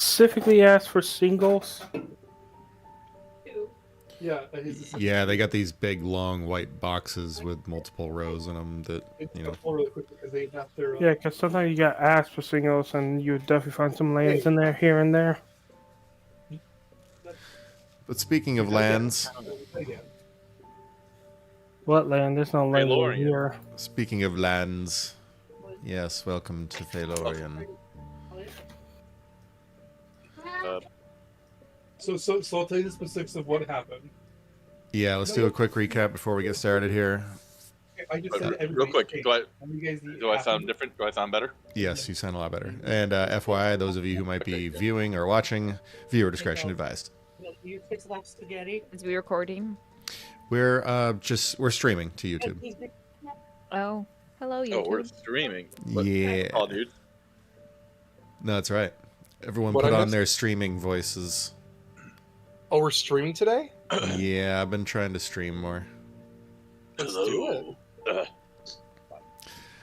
specifically ask for singles? Yeah, Yeah, they got these big, long white boxes with multiple rows in them that, really quick because they have their. Yeah, because sometimes you got asked for singles, and you definitely find some lands in there here and there. But speaking of lands, What land? There's no land over Lorian. here. speaking of lands, yes, welcome to Thalorian. So I'll tell you the specifics of what happened. Yeah, let's do a quick recap before we get started here. I just Real quick, do I sound different? Do I sound better? Yes, you sound a lot better. And FYI, those of you who might be viewing or watching, viewer discretion advised. You fix that spaghetti. Is we recording? We're streaming to YouTube. Oh, hello YouTube. Oh, we're streaming. Yeah. Oh, dude. No, that's right. Everyone What put I on missed? their streaming voices. Oh, we're streaming today? Yeah, I've been trying to stream more. Let's do it.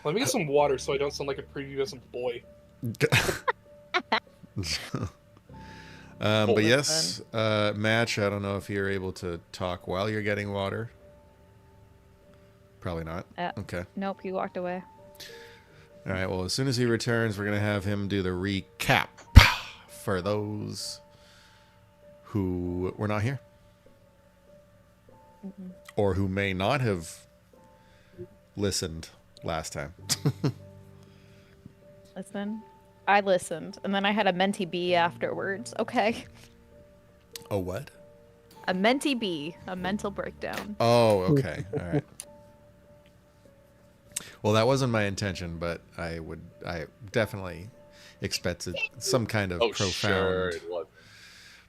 Let me get some water so I don't sound like a prepubescent boy. But yes, Match, I don't know if you're able to talk while you're getting water. Probably not. Okay. Nope, he walked away. All right, well, as soon as he returns, we're going to have him do the recap for those who were not here. Or who may not have listened last time. Listen, I listened, and then I had a mentee bee afterwards. Okay, Oh, what? a mentee bee, a mental breakdown. Oh, okay. All right. Well, that wasn't my intention, but I definitely expected some kind of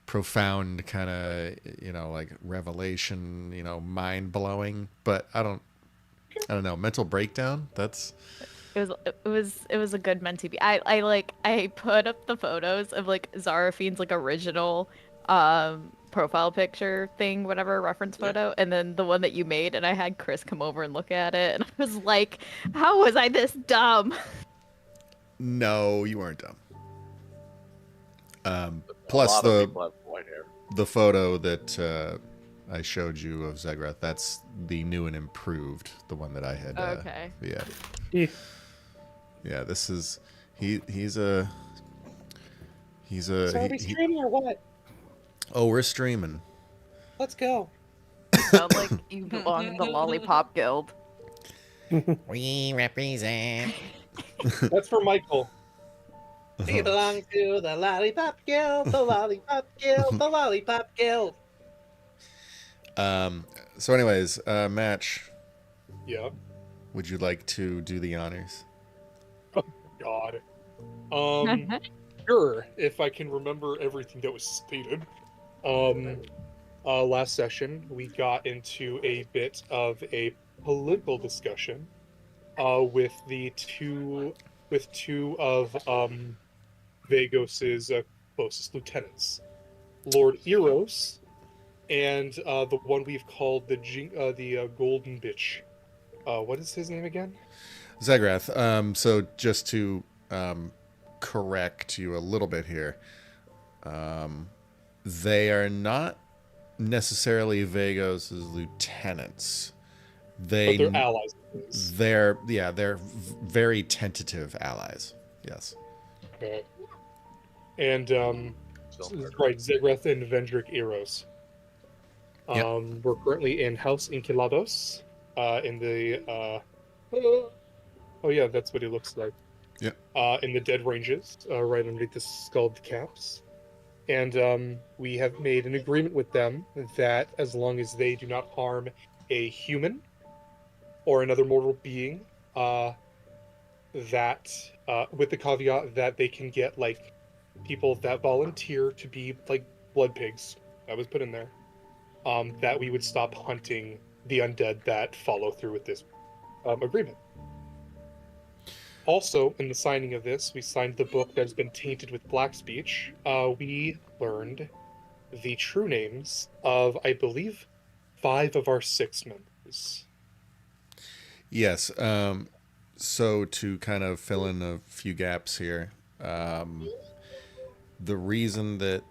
profound kind of, like revelation, mind blowing, but I don't know, mental breakdown. It was a good mentee bee. I put up the photos of like Zaraphine's like original profile picture thing, whatever, reference photo, and then the one that you made, and I had Chris come over and look at it, and I was like, how was I this dumb? No, you weren't dumb. Plus the photo that I showed you of Zegrath, that's the new and improved, the one that I had. Okay. Yeah, this is he's a So are we streaming or what? Oh, we're streaming. Let's go. Sound like you belong in the Lollipop Guild. We represent. That's for Michael. We belong to the Lollipop Guild, the Lollipop Guild, the Lollipop Guild. So anyways, Match, Yeah. would you like to do the honors? God. Sure, if I can remember everything that was stated. Last session, we got into a bit of a political discussion with two of Vagos's closest lieutenants, Lord Iros, and the one we've called the Golden Bitch. What is his name again? Zegrath. So just to correct you a little bit here, they are not necessarily Vagos' lieutenants. But they're allies. They're very tentative allies. Yes. Okay. And right, Zegrath and Vendrick Eros. Yep. We're currently in House Incabulos, in the oh yeah, that's what he looks like. Yep. In the Dead Ranges, right underneath the Skulled Caps. And we have made an agreement with them that as long as they do not harm a human or another mortal being, that with the caveat that they can get like people that volunteer to be like blood pigs, that was put in there, that we would stop hunting the undead that follow through with this agreement. Also, in the signing of this, we signed the book that has been tainted with black speech. We learned the true names of, I believe, 5 of our 6 members. Yes. So to kind of fill in a few gaps here, the reason that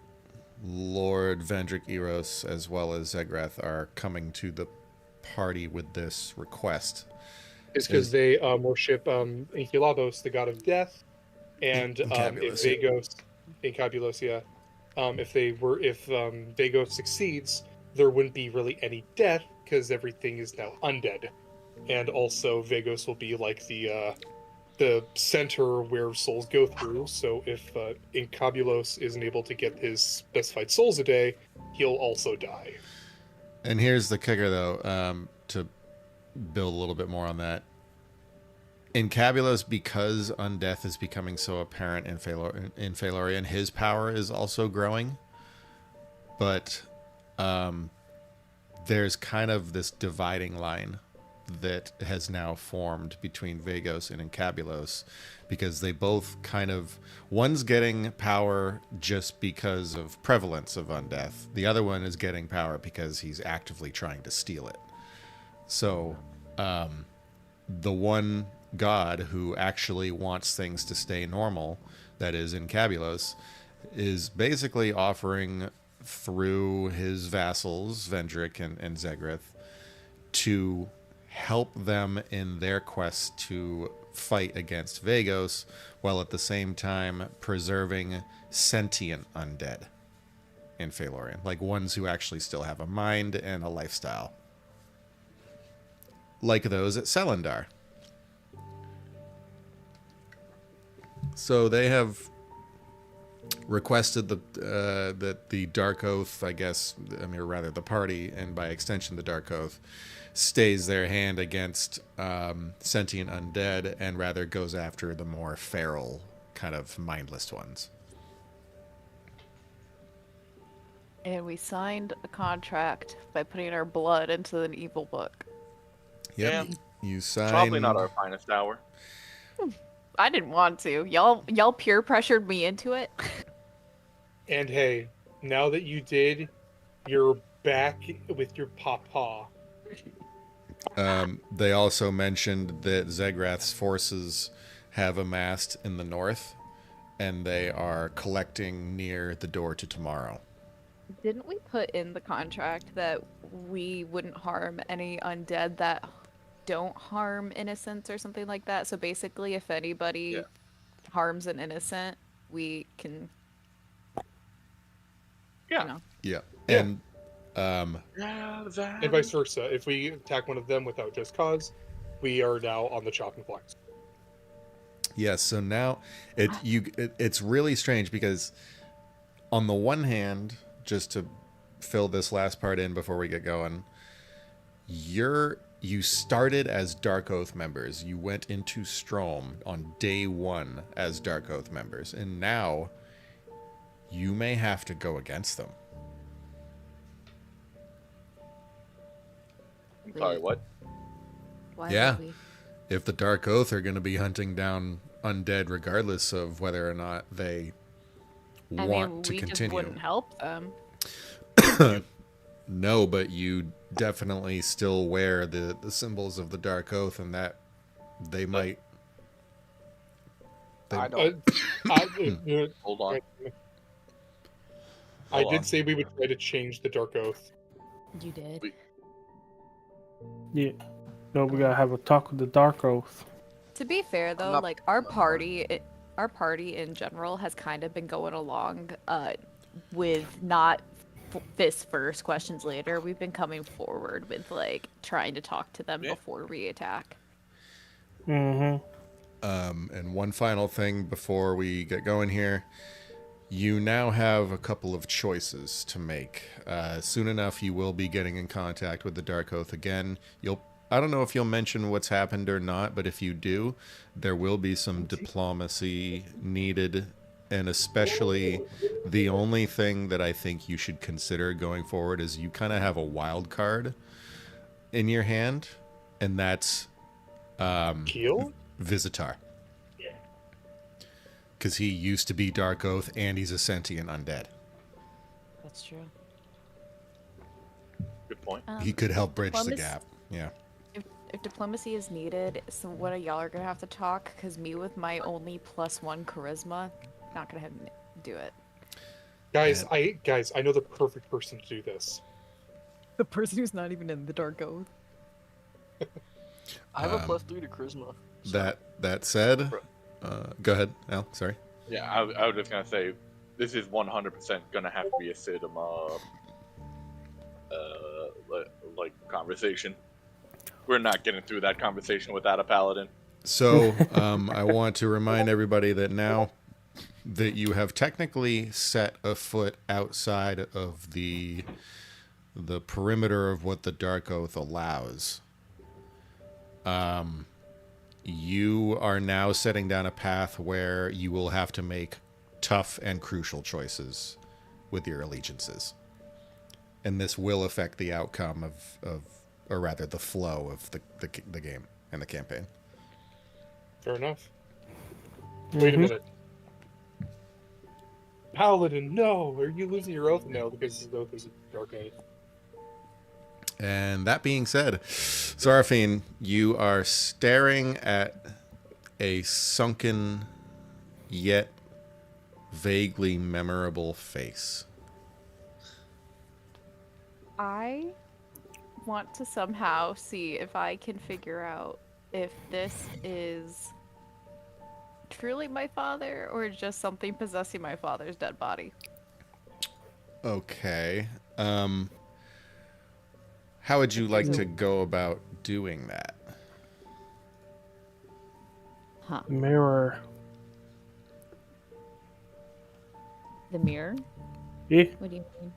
Lord Iros as well as Zegrath are coming to the party with this request It's because they worship Incabulos, the god of death, and if Incabulous, yeah. Vagos, Incabulos, yeah, if Vagos succeeds, there wouldn't be really any death because everything is now undead, and also Vagos will be like the center where souls go through. So if Incabulos isn't able to get his specified souls a day, he'll also die. And here's the kicker, though, to build a little bit more on that. In Cabulos, because undeath is becoming so apparent in Phalorian, his power is also growing. But there's kind of this dividing line that has now formed between Vagos and Incabulos, because they both kind of, one's getting power just because of prevalence of undeath. The other one is getting power because he's actively trying to steal it. So the one god who actually wants things to stay normal, that is Incabulos, is basically offering through his vassals, Vendrick and Zegrath, to help them in their quest to fight against Vagos, while at the same time preserving sentient undead in Phalorian, like ones who actually still have a mind and a lifestyle, like those at Selendar. So they have requested that the Dark Oath, I guess, I mean, or rather the party, and by extension the Dark Oath, stays their hand against sentient undead and rather goes after the more feral, kind of mindless ones. And we signed a contract by putting our blood into an evil book. Yep, Yeah. you signed. Probably not our finest hour. I didn't want to. Y'all peer pressured me into it. And hey, now that you did, you're back with your papa. They also mentioned that Zegrath's forces have amassed in the north, and they are collecting near the door to tomorrow. Didn't we put in the contract that we wouldn't harm any undead that don't harm innocents or something like that? So basically, if anybody harms an innocent, we can. Yeah. You know. Yeah, Yeah. and And vice versa. If we attack one of them without just cause, we are now on the chopping blocks. yes. So now it's really strange because, on the one hand, just to fill this last part in before we get going, you started as Dark Oath members. You went into Strom on day one as Dark Oath members, and now you may have to go against them. I'm sorry, what? Why Yeah. would we? If the Dark Oath are going to be hunting down undead regardless of whether or not they I want mean, to we just continue. wouldn't help them. No, but you definitely still wear the symbols of the Dark Oath, and that they might. I don't. Hold on. I Hold did on. say we would try to change the Dark Oath. You did. Yeah. No, we gotta have a talk with the Dark Oath. To be fair, though, not- like our party in general has kind of been going along with not fist first, questions later. We've been coming forward with like trying to talk to them Yeah. before we attack. Mm-hmm. And one final thing before we get going here. You now have a couple of choices to make. Soon enough, you will be getting in contact with the Dark Oath again. I don't know if you'll mention what's happened or not, but if you do, there will be some diplomacy needed, and especially the only thing that I think you should consider going forward is you kind of have a wild card in your hand, and that's Keel? Visitar. Because he used to be Dark Oath, and he's a sentient undead. That's true. Good point. He could help bridge the diplomacy- gap. Yeah. If diplomacy is needed, so one of y'all are gonna have to talk, because me with my only +1 charisma, not gonna have do it. Guys, I know the perfect person to do this. The person who's not even in the Dark Oath. I have a +3 to charisma. So. That said, go ahead, Al. Sorry. Yeah, I was just gonna say, this is 100% gonna have to be a cinema, like conversation. We're not getting through that conversation without a paladin. So I want to remind everybody that now that you have technically set a foot outside of the perimeter of what the Dark Oath allows, you are now setting down a path where you will have to make tough and crucial choices with your allegiances. And this will affect the outcome of or rather the flow of the game and the campaign. Fair enough. Wait a minute. Paladin, no! Are you losing your oath? No, because his oath is a dark oath. And that being said, Zaraphine, you are staring at a sunken yet vaguely memorable face. I want to somehow see if I can figure out if this is truly my father or just something possessing my father's dead body. Okay. How would you like to go about doing that? Huh. Mirror. The mirror? Yeah. What do you mean?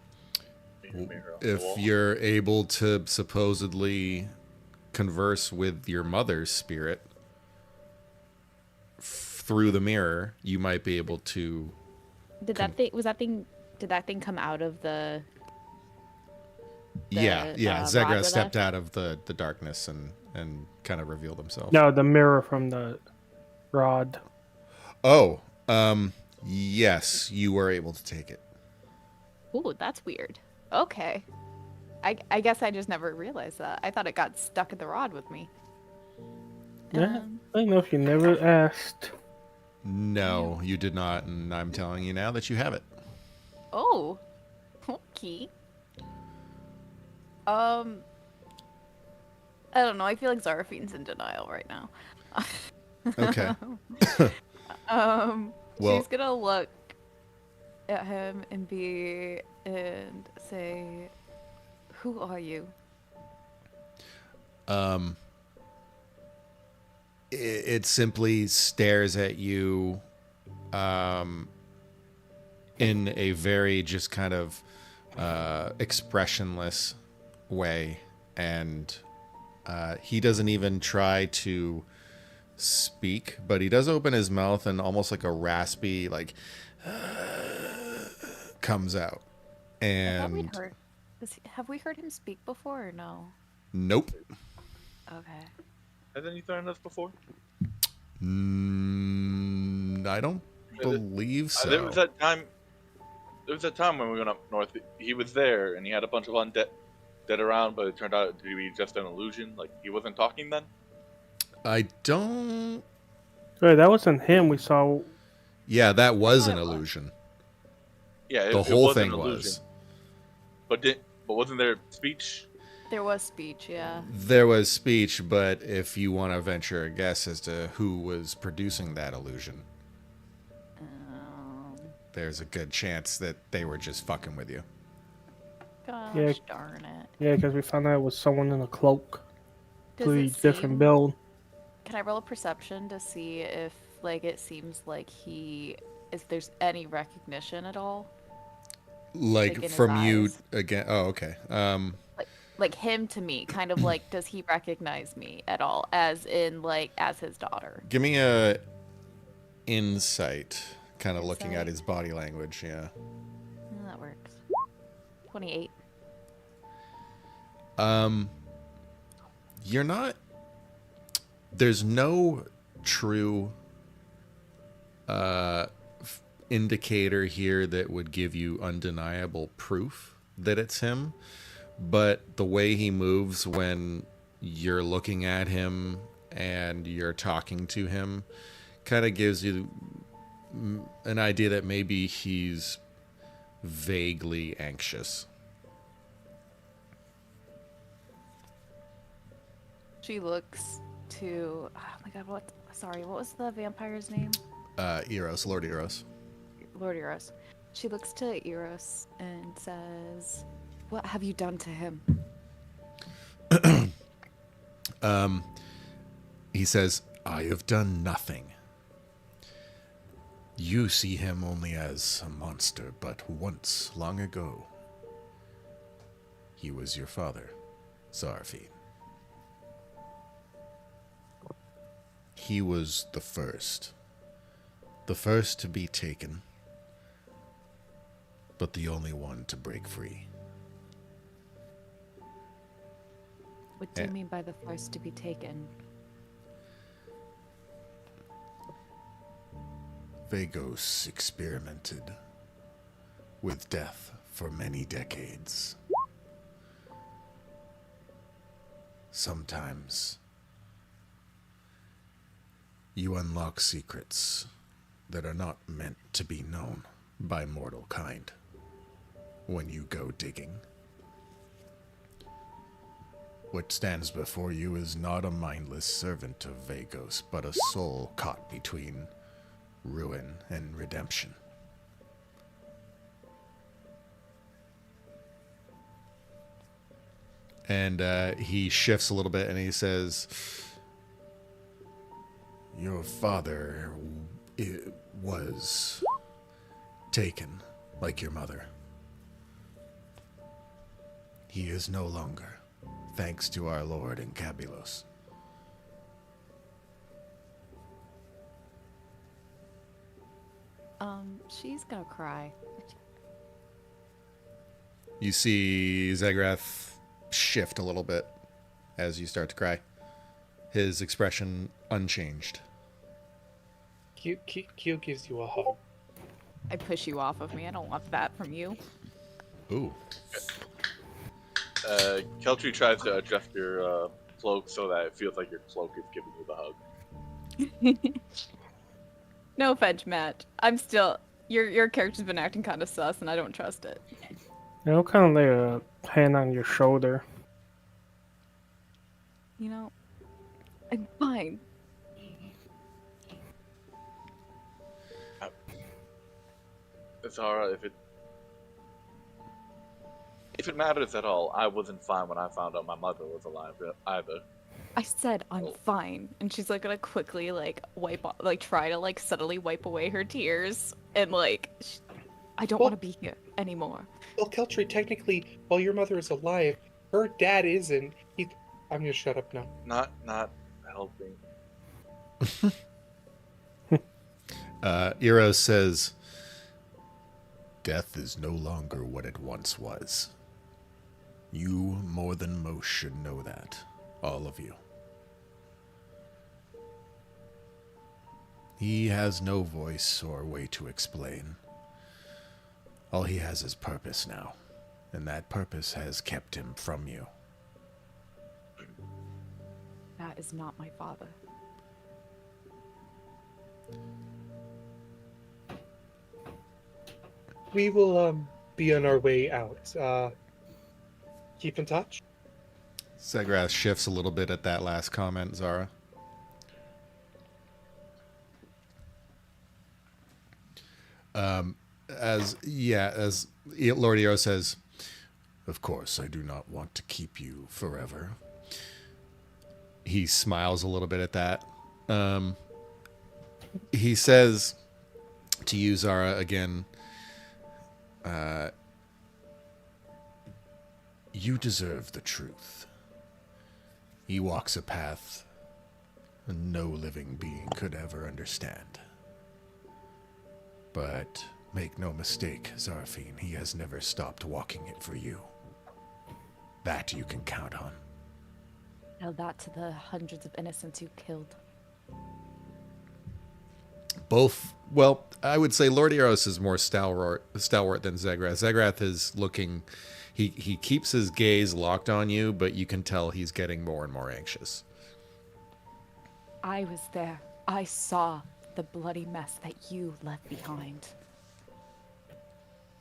If you're able to supposedly converse with your mother's spirit through the mirror, you might be able to. Did that thing come out of the yeah. rod Zegra with stepped us? out of the darkness and kind of revealed himself. No, the mirror from the rod. Oh, yes, you were able to take it. Ooh, that's weird. Okay. I guess I just never realized that. I thought it got stuck in the rod with me. Yeah, I don't know if you never asked. No, you did not, and I'm telling you now that you have it. Oh. Okay. I don't know. I feel like Zaraphine's in denial right now. Okay. Well, She's gonna look at him and say, "Who are you?" It simply stares at you in a very just kind of expressionless way, and he doesn't even try to speak, but he does open his mouth and almost like a raspy comes out. And Have we heard him speak before or no? Nope. Okay. Hasn't he threatened us before? I don't believe so. There was that time when we went up north. He was there, and he had a bunch of undead dead around, but it turned out to be just an illusion. Like, he wasn't talking then? I don't... Wait, that wasn't him we saw. Yeah, that was an illusion. Yeah, the whole thing was. But wasn't there speech? There was speech, yeah. There was speech, but if you want to venture a guess as to who was producing that illusion, there's a good chance that they were just fucking with you. Gosh darn it. Yeah, because we found out it was someone in a cloak. Does Completely it different seem- build. Can I roll a perception to see if, like, it seems like if there's any recognition at all? Like in his from you eyes. again? Oh, okay. Like him to me, kind of like, does he recognize me at all? As in, like, as his daughter? Give me a insight, kind of looking at Insight. his body language. Yeah. That works. 28. You're not. There's no true indicator here that would give you undeniable proof that it's him, but the way he moves when you're looking at him and you're talking to him kind of gives you an idea that maybe he's vaguely anxious. She looks to. Oh my god, what? Sorry, what was the vampire's name? Eros, Lord Eros. Lord Iros. She looks to Eros and says, "What have you done to him?" He says, I have done nothing. You see him only as a monster, but once, long ago, he was your father, Zarfin. He was the first to be taken, but the only one to break free. What do you mean by the first to be taken? Vagos experimented with death for many decades. Sometimes you unlock secrets that are not meant to be known by mortal kind when you go digging. What stands before you is not a mindless servant of Vagos, but a soul caught between ruin and redemption. And he shifts a little bit and he says, your father was taken like your mother. He is no longer, thanks to our Lord Incabulos. She's gonna cry. You see Zagrath shift a little bit as you start to cry. His expression unchanged. Q gives you a hug. I push you off of me. I don't want that from you. Ooh. Keltry tries to adjust your cloak so that it feels like your cloak is giving you the hug. No offense, Matt. I'm still. Your character's been acting kind of sus, and I don't trust it. You know, kind of lay a hand on your shoulder. You know, I'm fine. Zara, if it matters at all, I wasn't fine when I found out my mother was alive either. I said I'm fine, and she's like gonna quickly try to subtly wipe away her tears, and I don't want to be here anymore. Well, Keltry, technically, while your mother is alive, her dad isn't. I'm gonna shut up now. Not helping. Eros says, death is no longer what it once was. You, more than most, should know that. All of you. He has no voice or way to explain. All he has is purpose now, and that purpose has kept him from you. That is not my father. We will be on our way out. Keep in touch. Zagrath shifts a little bit at that last comment, Zara. As Lord Iros says, of course, I do not want to keep you forever. He smiles a little bit at that. He says to you, Zara, again, you deserve the truth. He walks a path no living being could ever understand. But make no mistake, Zarfin, he has never stopped walking it for you. That you can count on. Tell that to the hundreds of innocents you killed. Both, well, I would say Lord Iros is more stalwart than Zagrath. Zagrath is looking, he keeps his gaze locked on you, but you can tell he's getting more and more anxious. I was there. I saw the bloody mess that you left behind.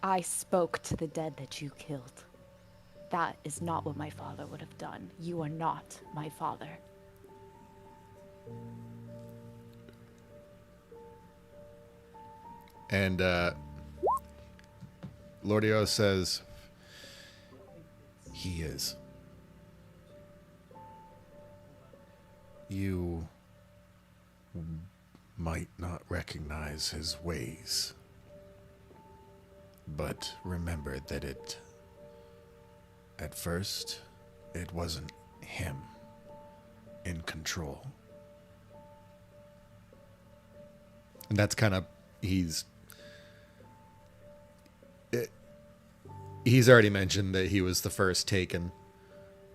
I spoke to the dead that you killed. That is not what my father would have done. You are not my father. And Lord Iros says, he is. You might not recognize his ways, but remember that at first, it wasn't him in control. And that's kind of, he's already mentioned that he was the first taken.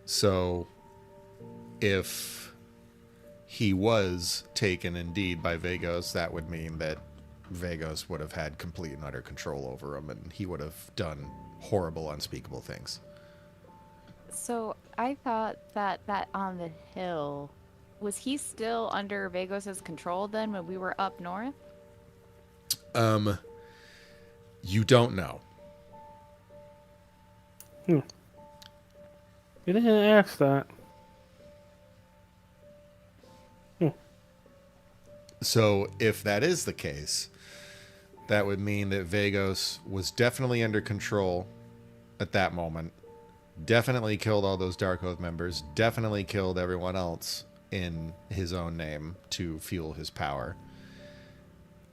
So if he was taken indeed by Vagos, that would mean that Vagos would have had complete and utter control over him, and he would have done horrible, unspeakable things. So I thought that on the hill, was he still under Vagos's control then when we were up north? You don't know. You didn't ask that. So if that is the case, that would mean that Vagos was definitely under control at that moment. Definitely killed all those Dark Oath members. Definitely killed everyone else in his own name to fuel his power.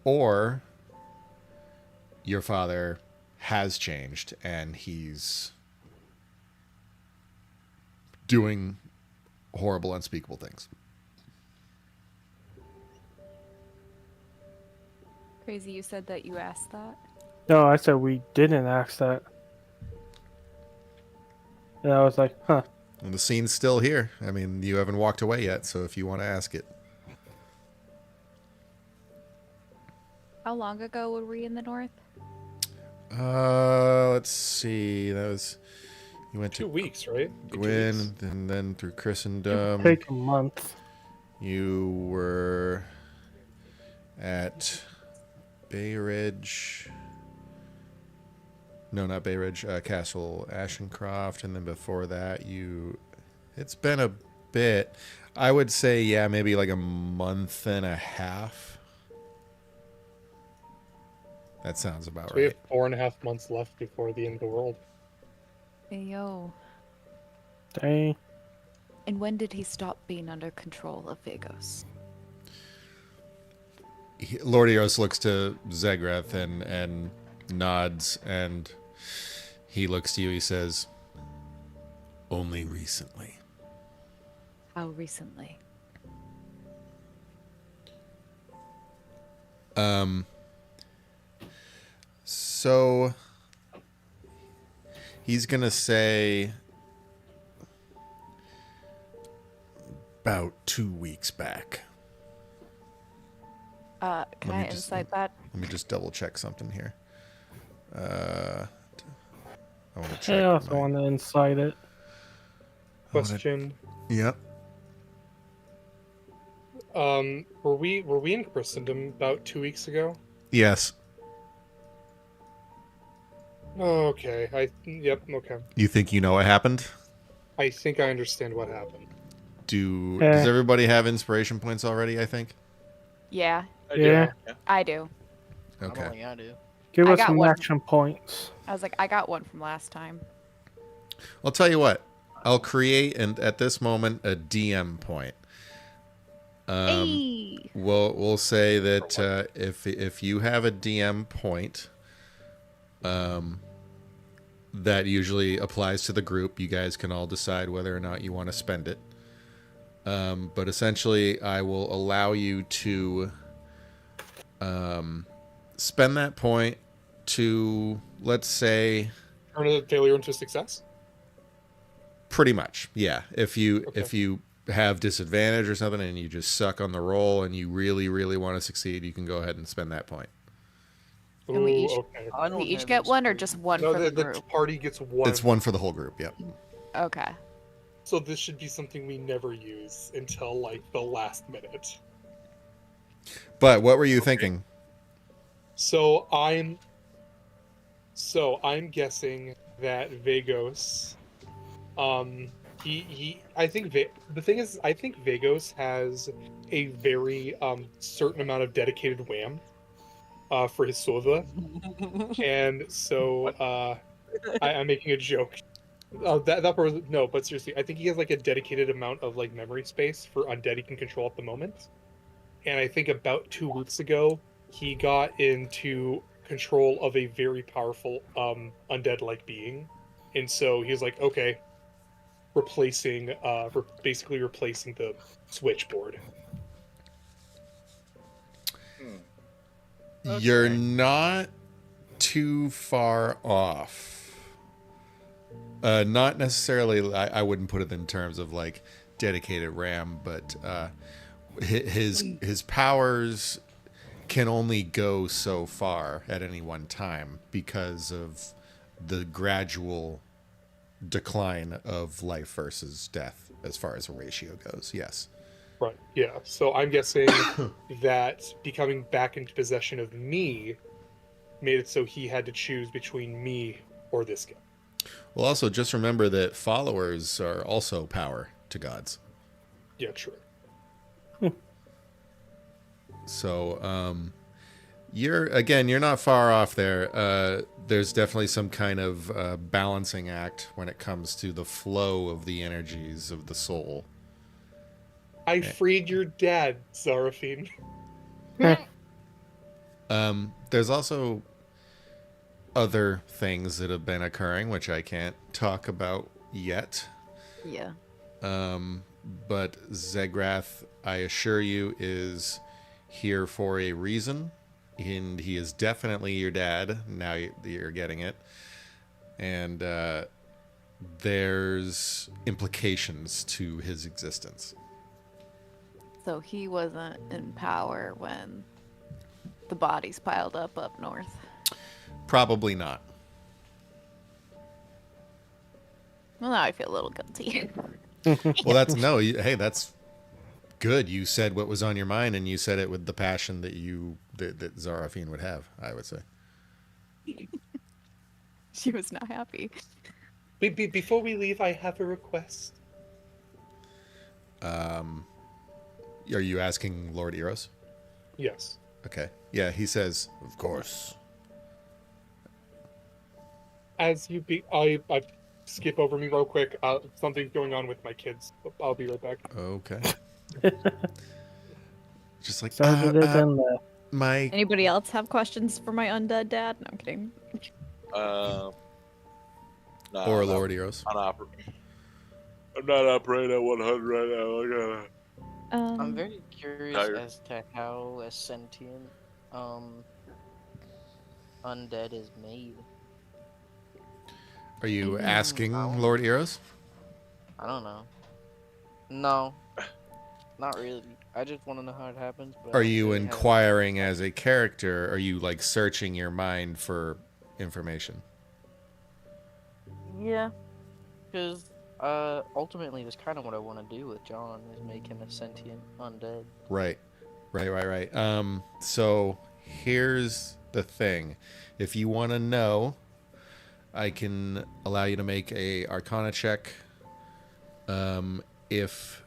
Or your father has changed and he's doing horrible, unspeakable things. Crazy, you said that you asked that? No, I said we didn't ask that. And I was like, huh. And the scene's still here. I mean, you haven't walked away yet, so if you want to ask it. How long ago were we in the north? Let's see. That was, you went 2 to weeks, right? 2 Gwyn, weeks. and then through It Christendom. would take a month. You were at Bay Ridge. No, not Bay Ridge. Castle Ashencroft, and then before that, it's been a bit. I would say, yeah, maybe like a month and a half. That sounds about We right. have 4.5 months left before the end of the world. Hey, yo. Dang. And when did he stop being under control of Vagos? Lord Iros looks to Zegreth and nods, and he looks to you. He says, only recently. How recently? So he's gonna say about 2 weeks back. Can I insight that? Let me just double check something here. I want to check. I also want to incite it. Question. Yep. Were we in Christendom about 2 weeks ago? Yes. Oh, okay. Yep. Okay. You think you know what happened? I think I understand what happened. Does everybody have inspiration points already? I think. Yeah, Yeah. I do. I Okay. don't think I do. Give I us got some one. action points. I was like, I got one from last time. I'll tell you what. I'll create at this moment a DM point. Hey! We'll say that if you have a DM point, that usually applies to the group. You guys can all decide whether or not you want to spend it. But essentially, I will allow you to spend that point to, let's say, Turn a failure into success? pretty much, yeah. If you have disadvantage or something and you just suck on the roll and you really, really want to succeed, you can go ahead and spend that point. And we each- Okay. I don't We each have get one or inspiration. just one No, for the the group? party gets one. It's one for the whole group, yep. Okay. So this should be something we never use until like the last minute. But what were you thinking? So I'm So I'm guessing that Vagos, I think the thing is, I think Vagos has a very certain amount of dedicated wham, for his Sova, and so What? I'm making a joke. That part was, no, but seriously, I think he has like a dedicated amount of like memory space for undead he can control at the moment. And I think about 2 weeks ago, he got into control of a very powerful undead-like being, and so he was like, okay, basically replacing the switchboard. Hmm. You're Okay. not too far off. Not necessarily. I wouldn't put it in terms of like dedicated RAM, but his powers can only go so far at any one time because of the gradual decline of life versus death as far as a ratio goes. Yes. Right. Yeah. So I'm guessing that becoming back into possession of me made it so he had to choose between me or this guy. Well, also just remember that followers are also power to gods. Yeah, true. So you're not far off there. There's definitely some kind of balancing act when it comes to the flow of the energies of the soul. I freed your dad, Zarafine. There's also other things that have been occurring, which I can't talk about yet. Yeah. But Zegrath, I assure you, is here for a reason. And he is definitely your dad. Now you're getting it. And there's implications to his existence. So he wasn't in power when the bodies piled up north. Probably not. Well, now I feel a little guilty. Well, that's good. You said what was on your mind, and you said it with the passion that that Zarafine would have, I would say. She was not happy. Before we leave, I have a request. Are you asking Lord Iros? Yes. Okay. Yeah, he says, of course. As you I skip over me real quick. Something's going on with my kids. I'll be right back. Okay. Just like, Sounded it done that. my... Anybody else have questions for my undead dad? No, I'm kidding. Nah, Or I'm Lord Eros. I'm not operating at 100 right now. I'm very curious Tired. as to how a sentient undead is made. Are you Mhm. asking Ow. Lord Eros? I don't know. No, not really. I just want to know how it happens. But I Are don't you really have- inquiring as a character? Are you like searching your mind for information? Yeah, because ultimately that's kind of what I want to do with John is make him a sentient undead. Right. So here's the thing. If you want to know, I can allow you to make a Arcana check. If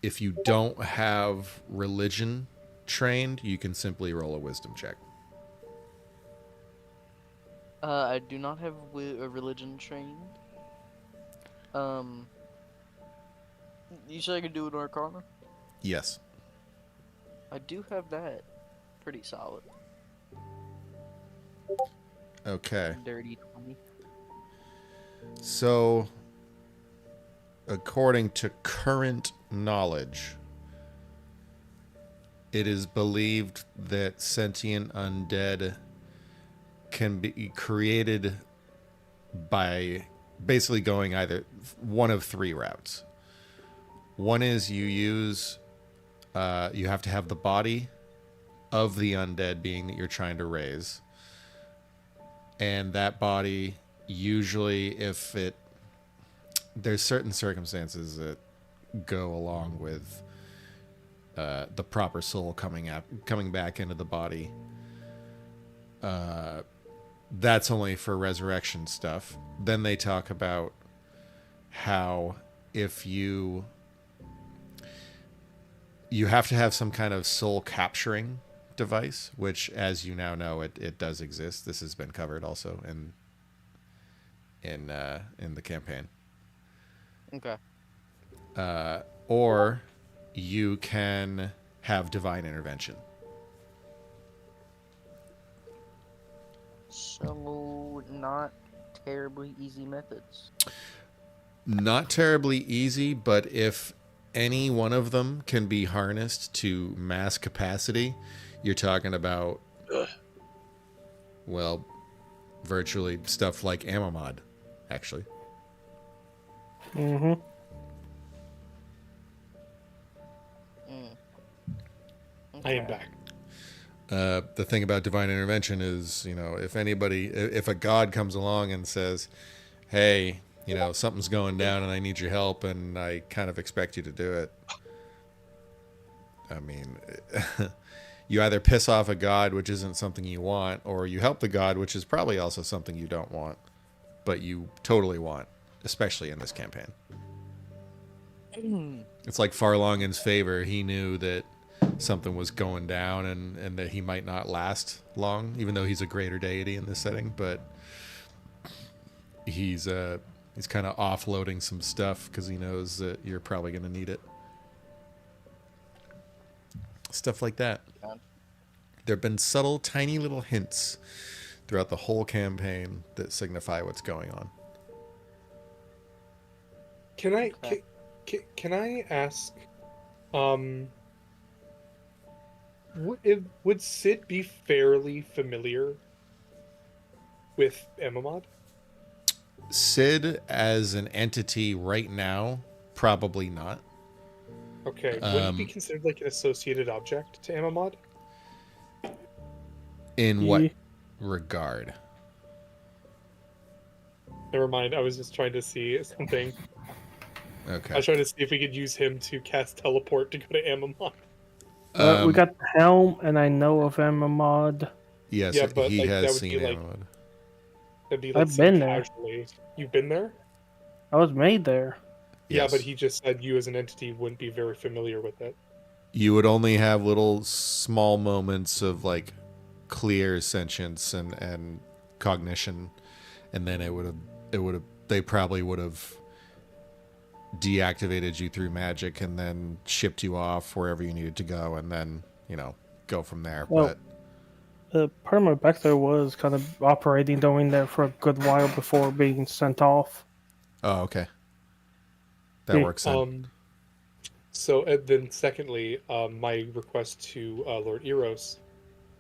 you don't have religion trained, you can simply roll a wisdom check. I do not have a religion trained. You said I could do an Arcana? Yes. I do have that. Pretty solid. Okay. Dirty 20. So, according to current knowledge, it is believed that sentient undead can be created by basically going either one of three routes. One is you have to have the body of the undead being that you're trying to raise. And that body, usually there's certain circumstances that go along with the proper soul coming back into the body. that's only for resurrection stuff. Then they talk about how if you have to have some kind of soul capturing device, which, as you now know, it does exist. This has been covered also in the campaign. Okay. Or you can have divine intervention. So, not terribly easy methods. Not terribly easy, but if any one of them can be harnessed to mass capacity, you're talking about, well, virtually stuff like Amamod, actually. Mm-hmm. I am back. The thing about divine intervention is, if a god comes along and says, hey, something's going down and I need your help and I kind of expect you to do it. I mean, you either piss off a god, which isn't something you want, or you help the god, which is probably also something you don't want, but you totally want, especially in this campaign. It's like Farlongen's favor. He knew that something was going down and that he might not last long, even though he's a greater deity in this setting, but he's kind of offloading some stuff because he knows that you're probably going to need it. Stuff like that. There have been subtle, tiny little hints throughout the whole campaign that signify what's going on. Can I ask, would Sid be fairly familiar with Amamod? Sid as an entity right now, probably not. Okay, would he be considered like an associated object to Amamod? In what regard? Never mind, I was just trying to see something. Okay. I was trying to see if we could use him to cast teleport to go to Amamod. We got the helm, and I know of Amamod. Yes, Yeah, but, he like, that has would seen be, like, Amamod. That'd be like I've been there. casually. You've been there? I was made there. Yeah, Yes. but he just said you as an entity wouldn't be very familiar with it. You would only have little small moments of like clear sentience and cognition, and then they probably would have deactivated you through magic and then shipped you off wherever you needed to go, and then go from there. Well, part of my back there was kind of operating doing there for a good while before being sent off. Oh, okay. That works then. So then, secondly, my request to Lord Iros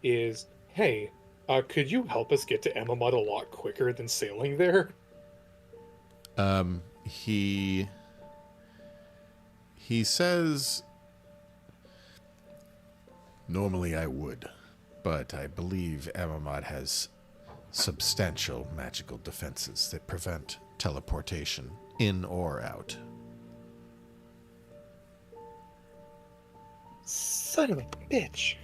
is, hey, could you help us get to Amamod a lot quicker than sailing there? He says, normally I would, but I believe Amamod has substantial magical defenses that prevent teleportation in or out. Son of a bitch.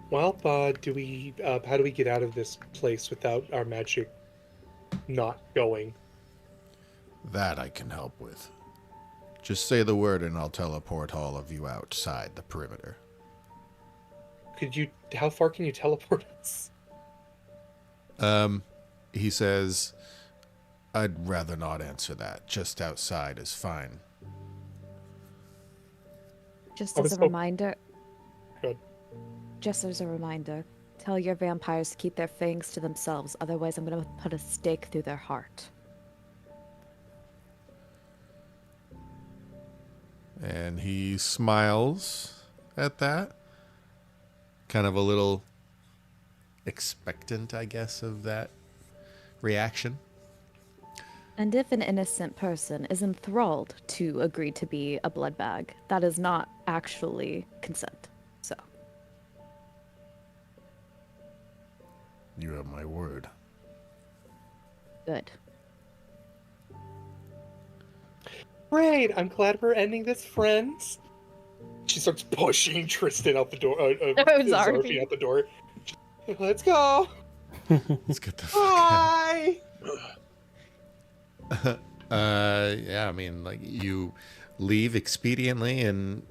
Well, how do we get out of this place without our magic not going? That I can help with. Just say the word and I'll teleport all of you outside the perimeter. How far can you teleport us? He says, I'd rather not answer that. Just outside is fine. Just I as was a hop- reminder, Good. just as a reminder, tell your vampires to keep their fangs to themselves, otherwise I'm gonna put a stake through their heart. And he smiles at that. Kind of a little expectant, I guess, of that reaction. And if an innocent person is enthralled to agree to be a blood bag, that is not actually consent. So. You have my word. Good. Great, I'm glad we're ending this, friends. she starts pushing Tristan out the door. Zarfy. Zarfy out the door. Let's go. Let's get the fuck out. Bye. Yeah, I mean, like, you leave expediently, and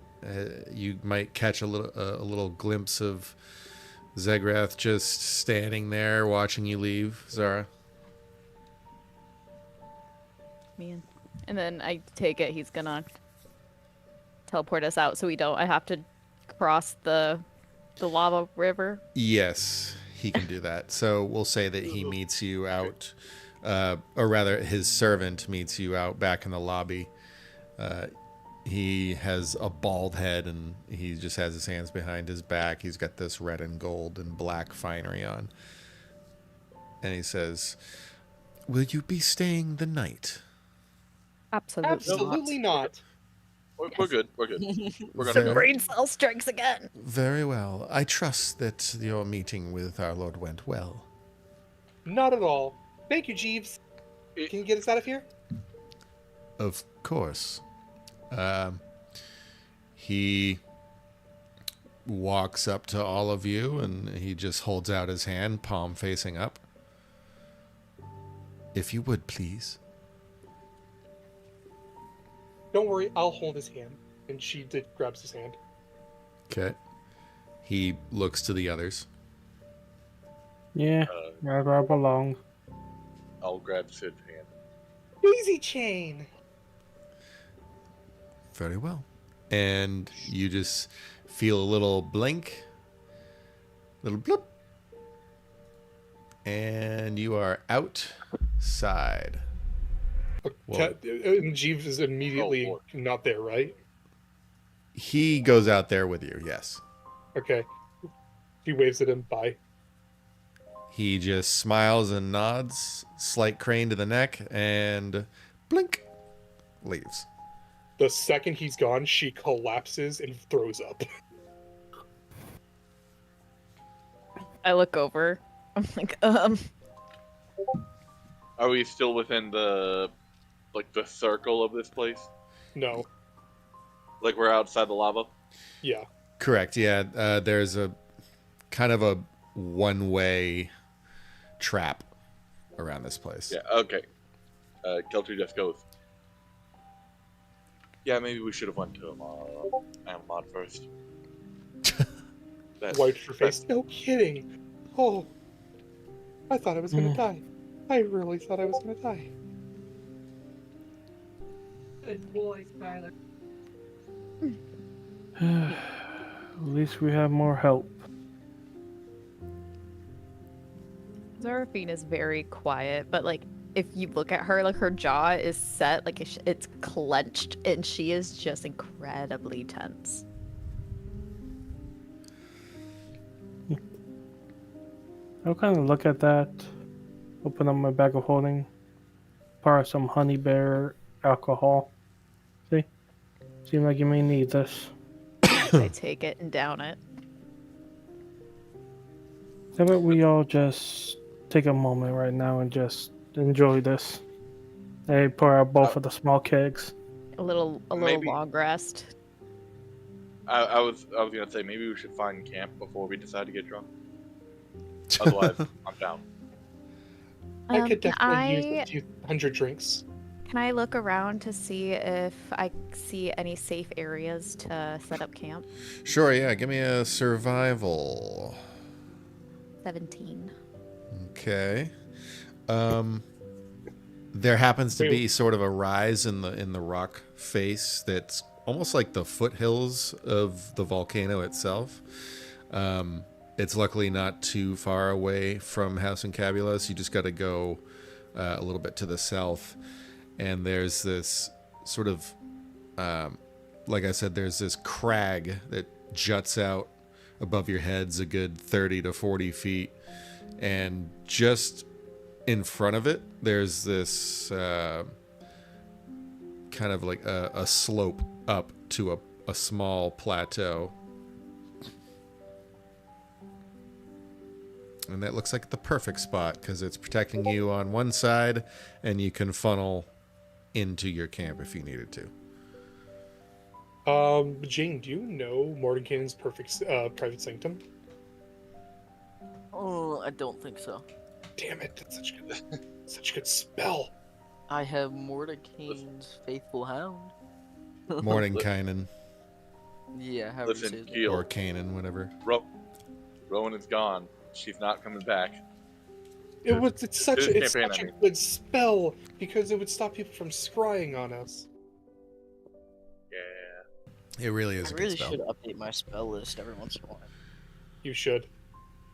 you might catch a little glimpse of Zegrath just standing there watching you leave, Zara. Man. And then I take it he's gonna teleport us out so we don't. I have to cross the lava river. Yes, he can do that. So we'll say that he meets you out, or rather, his servant meets you out back in the lobby. He has a bald head, and he just has his hands behind his back. He's got this red and gold and black finery on. And he says, "Will you be staying the night?" Absolutely not. We're good. We're good. We're gonna Very- go. Brain cell strikes again. Very well. I trust that your meeting with our Lord went well. Not at all. Thank you, Jeeves. Can you get us out of here? Of course. He walks up to all of you, and he just holds out his hand, palm facing up. If you would, please. Don't worry, I'll hold his hand. And she grabs his hand. Okay. He looks to the others. Yeah, I grab along. I'll grab Sid's hand. Daisy chain. Very well. And you just feel a little blink, little bloop, and you are outside. Whoa. And Jeeves is immediately Oh, not there, right? He goes out there with you, yes. Okay. He waves at him. Bye. He just smiles and nods, slight crane to the neck, and blink, leaves. The second he's gone, she collapses and throws up. I look over. I'm like, Are we still within the circle of this place? No. Like we're outside the lava? Yeah. Correct, yeah. There's a kind of a one-way trap around this place. Yeah, okay. Keltry just goes. Yeah, maybe we should have went to Amon first. Wiped her face. No kidding. Oh. I thought I was gonna die. I really thought I was gonna die. Good boy, Skylar. At least we have more help. Zaraphine is very quiet, but like if you look at her, like her jaw is set, like it's clenched, and she is just incredibly tense. I'll kind of look at that, open up my bag of holding, pour some honey bear alcohol. See? Seems like you may need this. I take it and down it. How about we all just take a moment right now and just enjoy this? Hey, pour out both of the small kegs. A little Maybe. long rest. I was gonna say maybe we should find camp before we decide to get drunk. Otherwise, I'm down. I could Can definitely use a few hundred drinks. Can I look around to see if I see any safe areas to set up camp? Sure, yeah. Give me a survival. 17. Okay. There happens to be sort of a rise in the rock face that's almost like the foothills of the volcano itself. It's luckily not too far away from House Incabulos. You just got to go a little bit to the south, and there's this sort of, like I said, there's this crag that juts out above your heads a good 30 to 40 feet, and just in front of it, there's this kind of like a slope up to a small plateau. And that looks like the perfect spot because it's protecting you on one side, and you can funnel into your camp if you needed to. Jane, do you know Mordenkainen's perfect private sanctum? Oh, I don't think so. Damn it, that's such a good spell. I have Mordecai's faithful hound. Mordenkainen Yeah, however you say Listen, his name. Keel. or Kanan, whatever. Rowan is gone. She's not coming back. It's such This a campaign, good spell because it would stop people from scrying on us. Yeah. It really is I a good really spell. should update my spell list every once in a while. You should.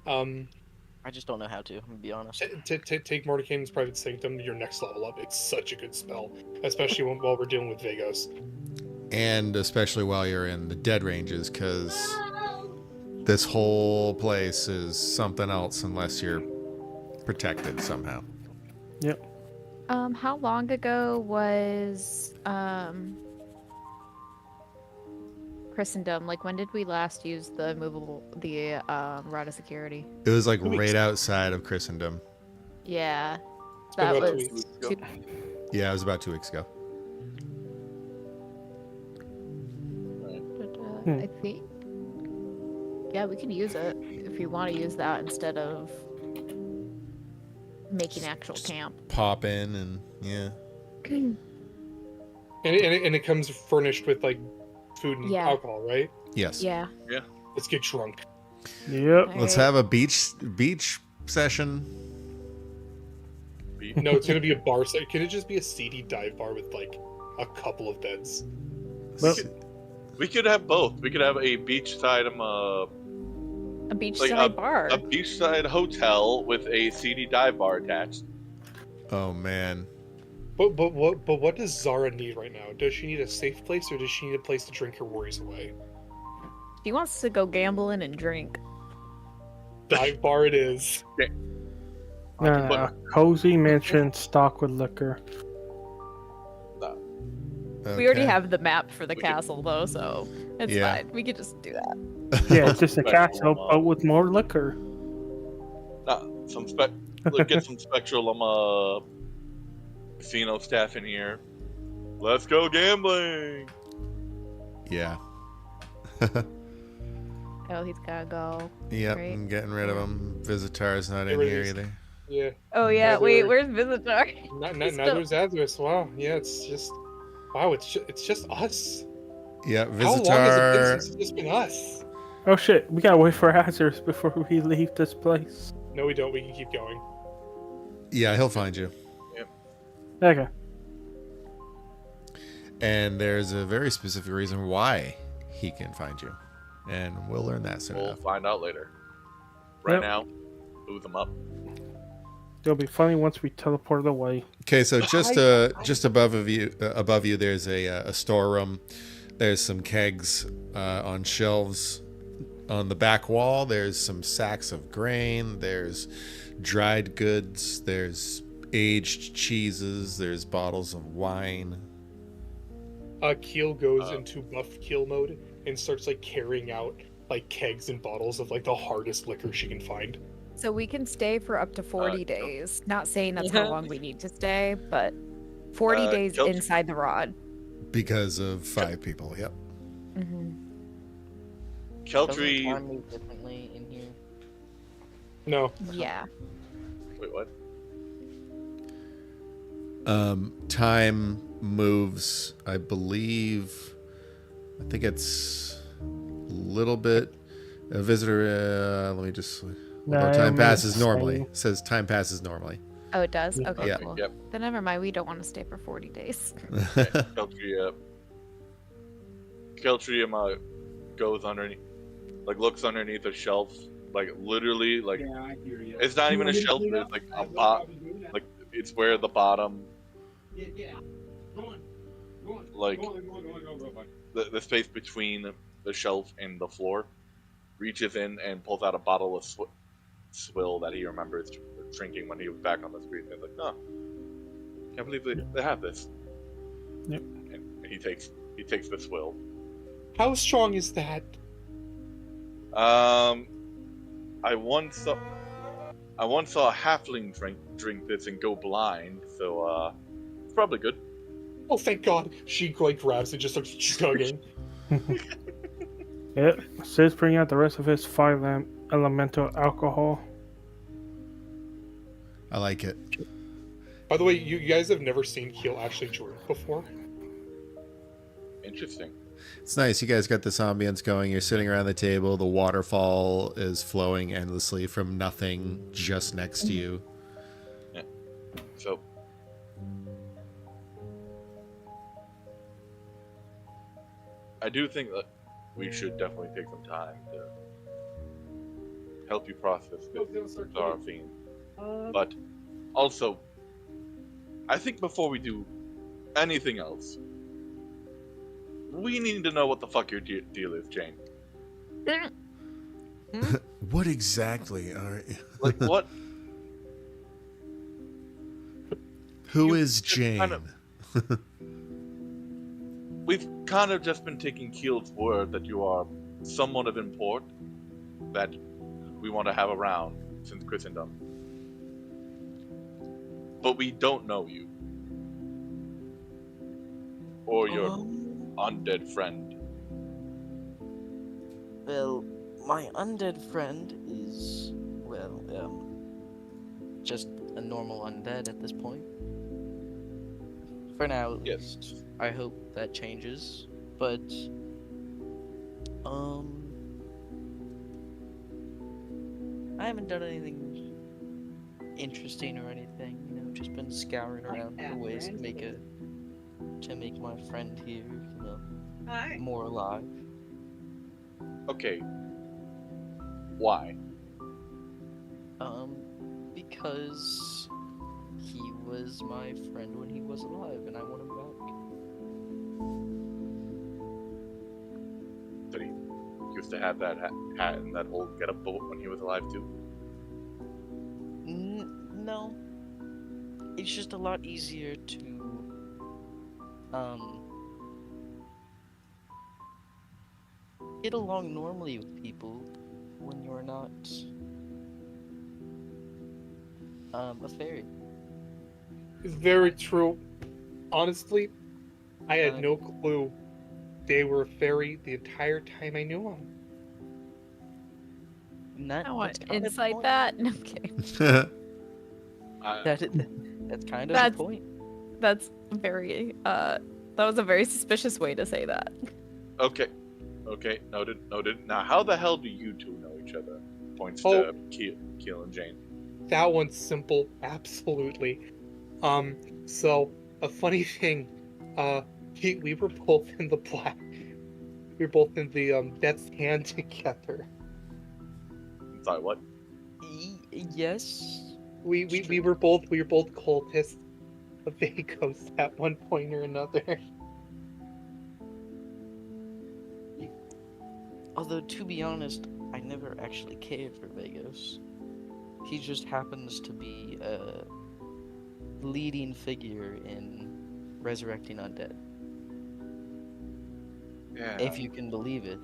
I just don't know how to, I'm gonna be honest. Take Mordenkainen's private sanctum your next level up. It's such a good spell, especially while we're dealing with Vagos. And especially while you're in the dead ranges, because this whole place is something else unless you're protected somehow. Yep. How long ago was Christendom? Like, when did we last use the rod of security? It was like 2 weeks. right outside of Christendom. Yeah, been that about 2 was. weeks ago. Yeah, it was about 2 weeks ago. I think. Yeah, we can use it if you want to use that instead of making actual camp. Pop in and yeah. And it comes furnished with like food and Yeah. alcohol, right? Yes. Yeah. Let's get drunk. Yep. Let's have a beach session. No, it's gonna be a bar set. Can it just be a seedy dive bar with like a couple of beds? Well, We could have both. We could have a beachside A Like beachside bar. a beachside hotel with a seedy dive bar attached. Oh man. But what does Zara need right now? Does she need a safe place or does she need a place to drink her worries away? She wants to go gambling and drink. Dive bar it is. a cozy mansion stocked with liquor. We already Okay. have the map for the We could- castle, though, so it's Yeah. fine. We could just do that. Yeah, it's just a Spectral, castle, but with more liquor. Get some spectral casino staff in here. Let's go gambling. Yeah. Oh, he's gotta go. Yep, Right. I'm getting rid of him. Visitar's not in Get rid of here these. either. Yeah. Oh yeah, Neither- wait, where's Visitor? Neither is Azarus. Wow. Yeah, it's just us. Yeah, How long has it been Visitar. since it's just been us? Oh shit, we gotta wait for Hazardous before we leave this place. No, we don't. We can keep going. Yeah, he'll find you. Okay. And there's a very specific reason why he can find you. And we'll learn that soon We'll enough. find out later. Right Yep. now, move them up. It'll be funny once we teleport away. Okay, so just above you, there's a storeroom. There's some kegs on shelves on the back wall. There's some sacks of grain. There's dried goods. There's aged cheeses. There's bottles of wine. Keel goes into buff Keel mode and starts like carrying out like kegs and bottles of like the hardest liquor she can find. So we can stay for up to 40 days. Not saying that's how long we need to stay, but 40 days Kelsey- inside the rod. Because of 5 people, yep. Mm-hmm. Doesn't Keltry. time move differently in here? No. Yeah. Wait, what? Time moves, I think it's a little bit. A visitor, let me just. Although time passes normally. It says time passes normally. Oh, it does? Okay, Yeah. cool. Yep. Then never mind. We don't want to stay for 40 days. Keltry goes underneath, like looks underneath a shelf, like literally, like it's not even a shelf. It's like a bot, like it's where the bottom, like the space between the shelf and the floor, reaches in and pulls out a bottle of swill that he remembers drinking when he was back on the street. And he's like, "Oh, can't believe they have this." Yep. And he takes the swill. How strong is that? I once saw a halfling drink this and go blind, so it's probably good. Oh, thank God! She like grabs it, just starts chugging. Yep. Sis bring out the rest of his 5 elemental alcohol. I like it. By the way, you guys have never seen Keel actually drink before. Interesting. It's nice. You guys got this ambience going. You're sitting around the table. The waterfall is flowing endlessly from nothing just next to you. So, I do think that we should definitely take some time to help you process this Zarathine. But also, I think before we do anything else, we need to know what the fuck your deal is, Jane. What exactly are... Like, what? Who You is just Jane? kind of- We've kind of just been taking Keel's word that you are someone of import that we want to have around since Christendom. But we don't know you. Or your undead friend. Well, my undead friend is, just a normal undead at this point. For now, at Yes. least. I hope that changes, but, I haven't done anything interesting or anything, just been scouring around for ways to make my friend here, more alive. Okay. Why? Because he was my friend when he was alive, and I want him back. Did he used to have that hat and that whole get-up when he was alive too? No. It's just a lot easier to, get along normally with people when you're not, a fairy. It's very true. Honestly, I had no clue they were a fairy the entire time I knew them. And that, I want that's kind of the inside point. that. No, I'm kidding. That's kind of That's- the point. That's very that was a very suspicious way to say that. Okay. Okay, noted. Now, how the hell do you two know each other? Points Oh. to Keel and Jane. That one's simple, absolutely. So a funny thing, we were both in the black. We were both in the Death's Hand together. I'm sorry, what? Yes. We were both cultists of Vagos at one point or another. Although, to be honest, I never actually cared for Vagos. He just happens to be a leading figure in resurrecting undead. Yeah. If you can believe it.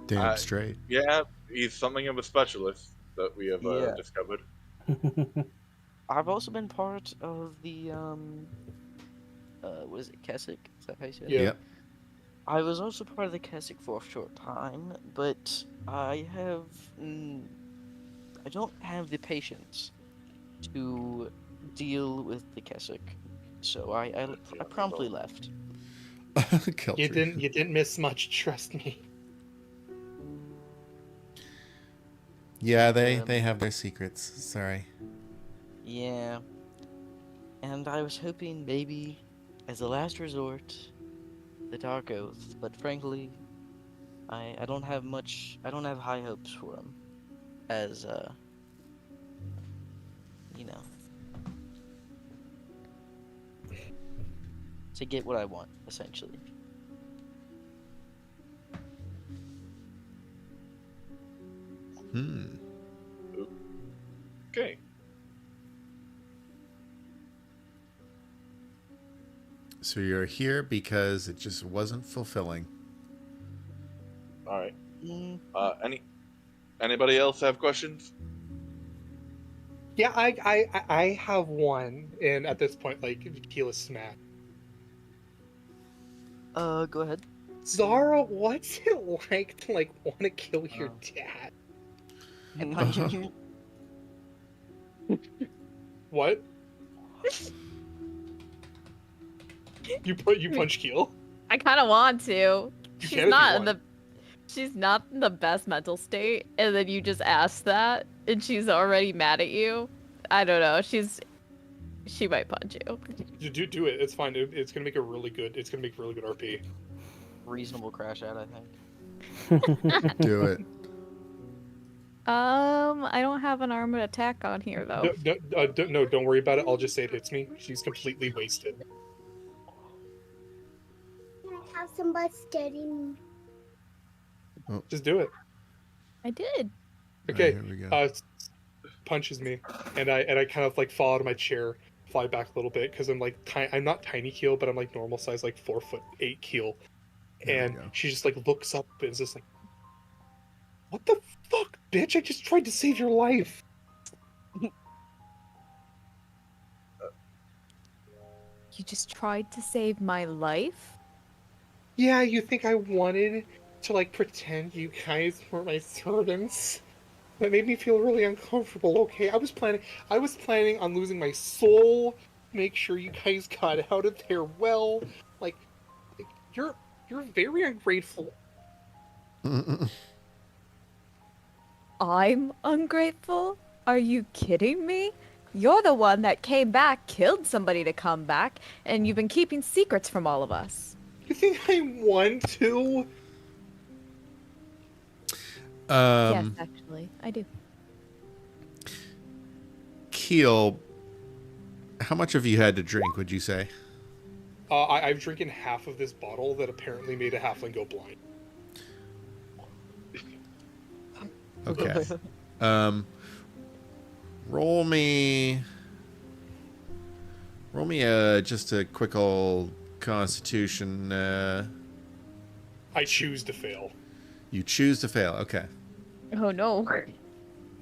Damn straight. Yeah, he's something of a specialist that we have Yeah. discovered. I've also been part of the, what is it, Keswick? Is that how you say it? Yeah. Yep. I was also part of the Keswick for a short time, but I don't have the patience to deal with the Keswick, so I promptly left. You didn't miss much, trust me. Yeah, they have their secrets. Sorry. Yeah, and I was hoping maybe, as a last resort, the Dark Oath, but frankly, I don't have high hopes for him, as, to get what I want, essentially. Okay. So you're here because it just wasn't fulfilling. All right. Mm, Anybody else have questions? Yeah, I have one, and at this point, like, Keel is smacked. go ahead. Zara, what's it like to want to kill your dad? I punch him. What? You punch Keel? I kind of want to. You She's can if you not in want. she's not in the best mental state, and then you just ask that, and she's already mad at you. I don't know. She might punch you. You do it. It's fine. It's gonna make a really good. It's gonna make really good RP. Reasonable crash out, I think. Do it. I don't have an armored attack on here though. No, don't worry about it. I'll just say it hits me. She's completely wasted. Can I have somebody steady me? Just do it. I did. Okay. Here we go. Punches me, and I kind of fall out of my chair, fly back a little bit because I'm I'm not tiny Keel, but I'm normal size, 4'8" Keel, There and we go. she just looks up and is just "What the fuck, bitch! I just tried to save your life." You just tried to save my life? Yeah, you think I wanted to pretend you guys were my servants? That made me feel really uncomfortable. Okay, I was planning on losing my soul. Make sure you guys got out of there well. You're very ungrateful. I'm ungrateful? Are you kidding me? You're the one that came back, killed somebody to come back, and you've been keeping secrets from all of us. You think I want to? Yes, actually, I do. Keel, how much have you had to drink, would you say? I've drinking half of this bottle that apparently made a halfling go blind. Okay. Roll me just a quick old constitution. I choose to fail. You choose to fail. Okay. Oh no.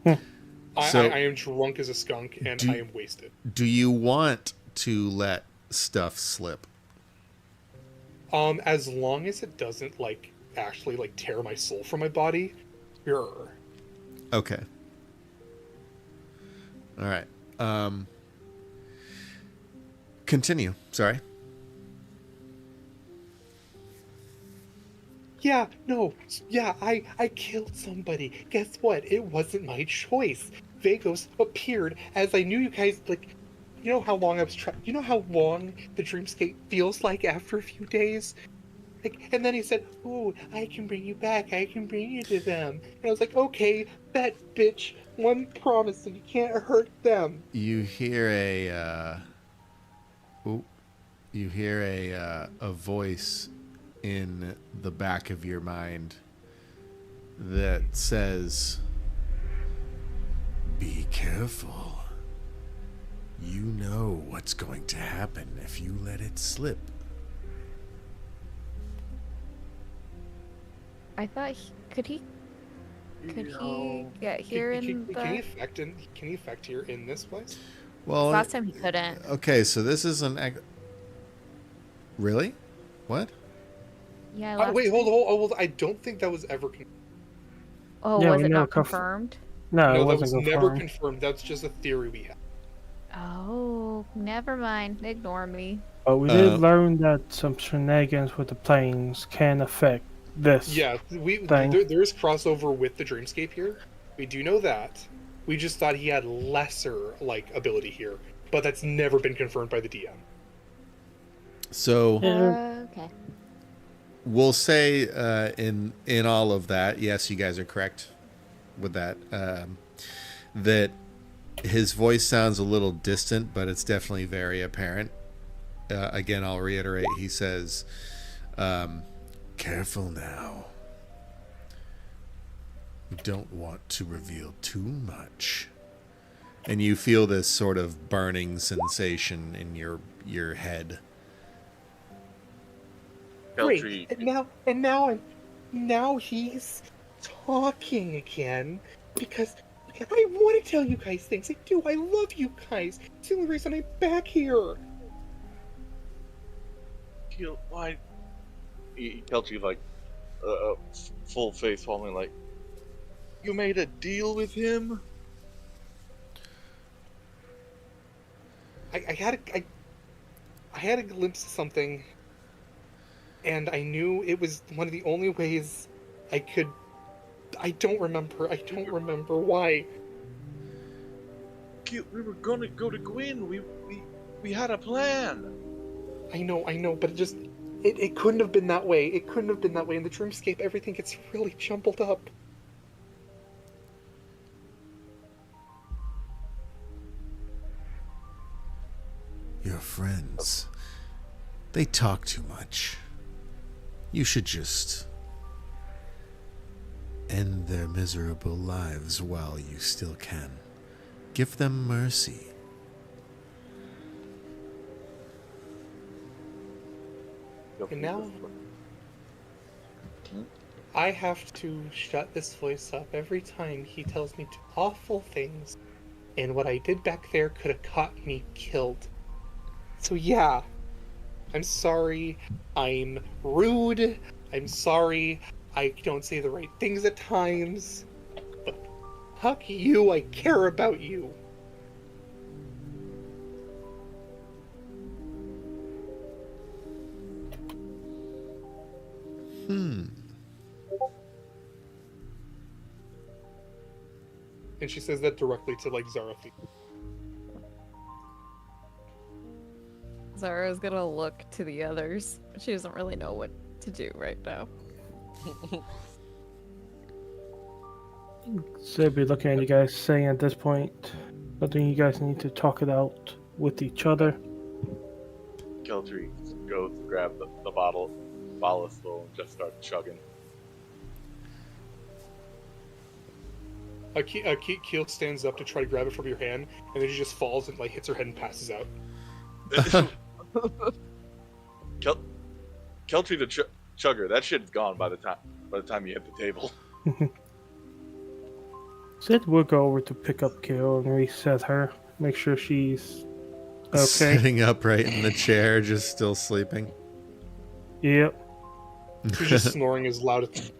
So- I am drunk as a skunk and I am wasted. Do you want to let stuff slip? As long as it doesn't actually tear my soul from my body, sure. Okay. All right. Continue. Sorry. Yeah, no, yeah, I killed somebody. Guess what? It wasn't my choice. Vagos appeared as I knew you guys, you know how long I was you know how long the dreamscape feels like after a few days? And then he said, "Ooh, I can bring you back. I can bring you to them." And I was like, "Okay, bet, bitch. One promise, and you can't hurt them." You hear a voice in the back of your mind that says, "Be careful. You know what's going to happen if you let it slip." I thought could he get here in the... Can he affect here in this place? Well, Last time he couldn't. okay, so this is really? What? Yeah, last Wait, time. hold. I don't think that was ever confirmed. Oh, Yeah, was we it never not confirmed? No, No, it that was wasn't never confirmed. confirmed. That's just a theory we have. Oh, never mind. Ignore me. But we did learn that some shenanigans with the planes can affect this. Yeah, thing. there is crossover with the dreamscape here. We do know that. We just thought he had lesser ability here, but that's never been confirmed by the DM. So Okay. we'll say in all of that, yes, you guys are correct with that. That his voice sounds a little distant, but it's definitely very apparent. Again, I'll reiterate. He says, "Careful now. We don't want to reveal too much." And you feel this sort of burning sensation in your head. Keltree, Great. And now he's talking again because I want to tell you guys things. I do. I love you guys. It's the only reason I'm back here. Keel, why? Kelchi like full face falling like, you made a deal with him? I had a glimpse of something, and I knew it was one of the only ways I could. I don't remember why. We were gonna go to Gwyn. We had a plan. I know, but it couldn't have been that way. It couldn't have been that way. In the dreamscape, everything gets really jumbled up. Your friends, they talk too much. You should just end their miserable lives while you still can. Give them mercy. And now, I have to shut this voice up every time he tells me awful things, and what I did back there could have caught me killed. So yeah, I'm sorry, I'm rude, I'm sorry, I don't say the right things at times, but fuck you, I care about you. And she says that directly to, like, Zarafi. Zara's gonna look to the others. She doesn't really know what to do right now. So I'd be looking at you guys saying at this point, something you guys need to talk it out with each other. Keltry goes to grab the bottle of slow and just start chugging. Keel stands up to try to grab it from your hand, and then she just falls and, like, hits her head and passes out. Keltry the chugger, that shit's gone by the time you hit the table. Sid will go over to pick up Kale and reset her, make sure she's okay. Sitting upright in the chair, just still sleeping. Yep. She's just snoring as loud as...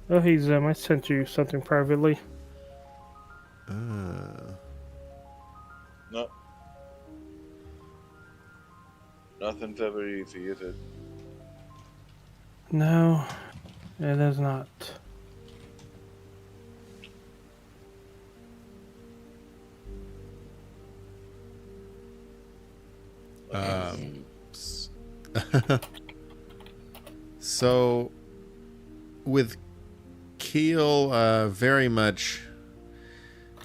Oh, he's I sent you something privately. No. Nothing's ever easy, is it? No, it is not. So, with Keel very much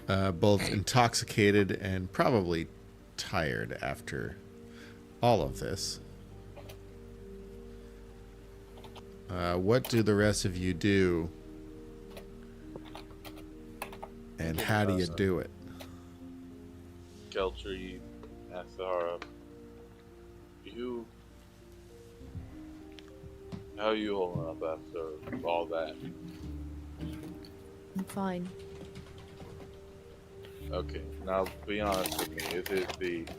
both intoxicated and probably tired after all of this, what do the rest of you do, and how do you do it? Keltry asks Zara, how are you holding up after all that? I'm fine. Okay, now be honest with me. Is it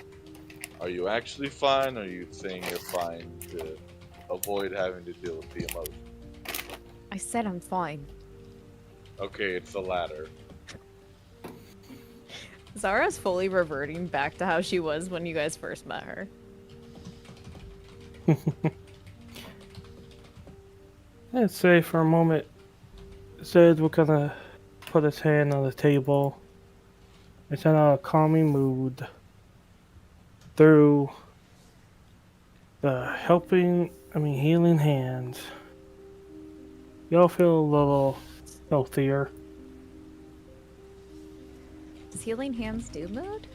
are you actually fine, or are you saying you're fine to avoid having to deal with the emotion? I said I'm fine. Okay, it's the latter. Zara's fully reverting back to how she was when you guys first met her. I'd say for a moment, Sid will kind of put his hand on the table. It's in a calming mood. Through the healing hands, y'all feel a little healthier. Does healing hands do mood?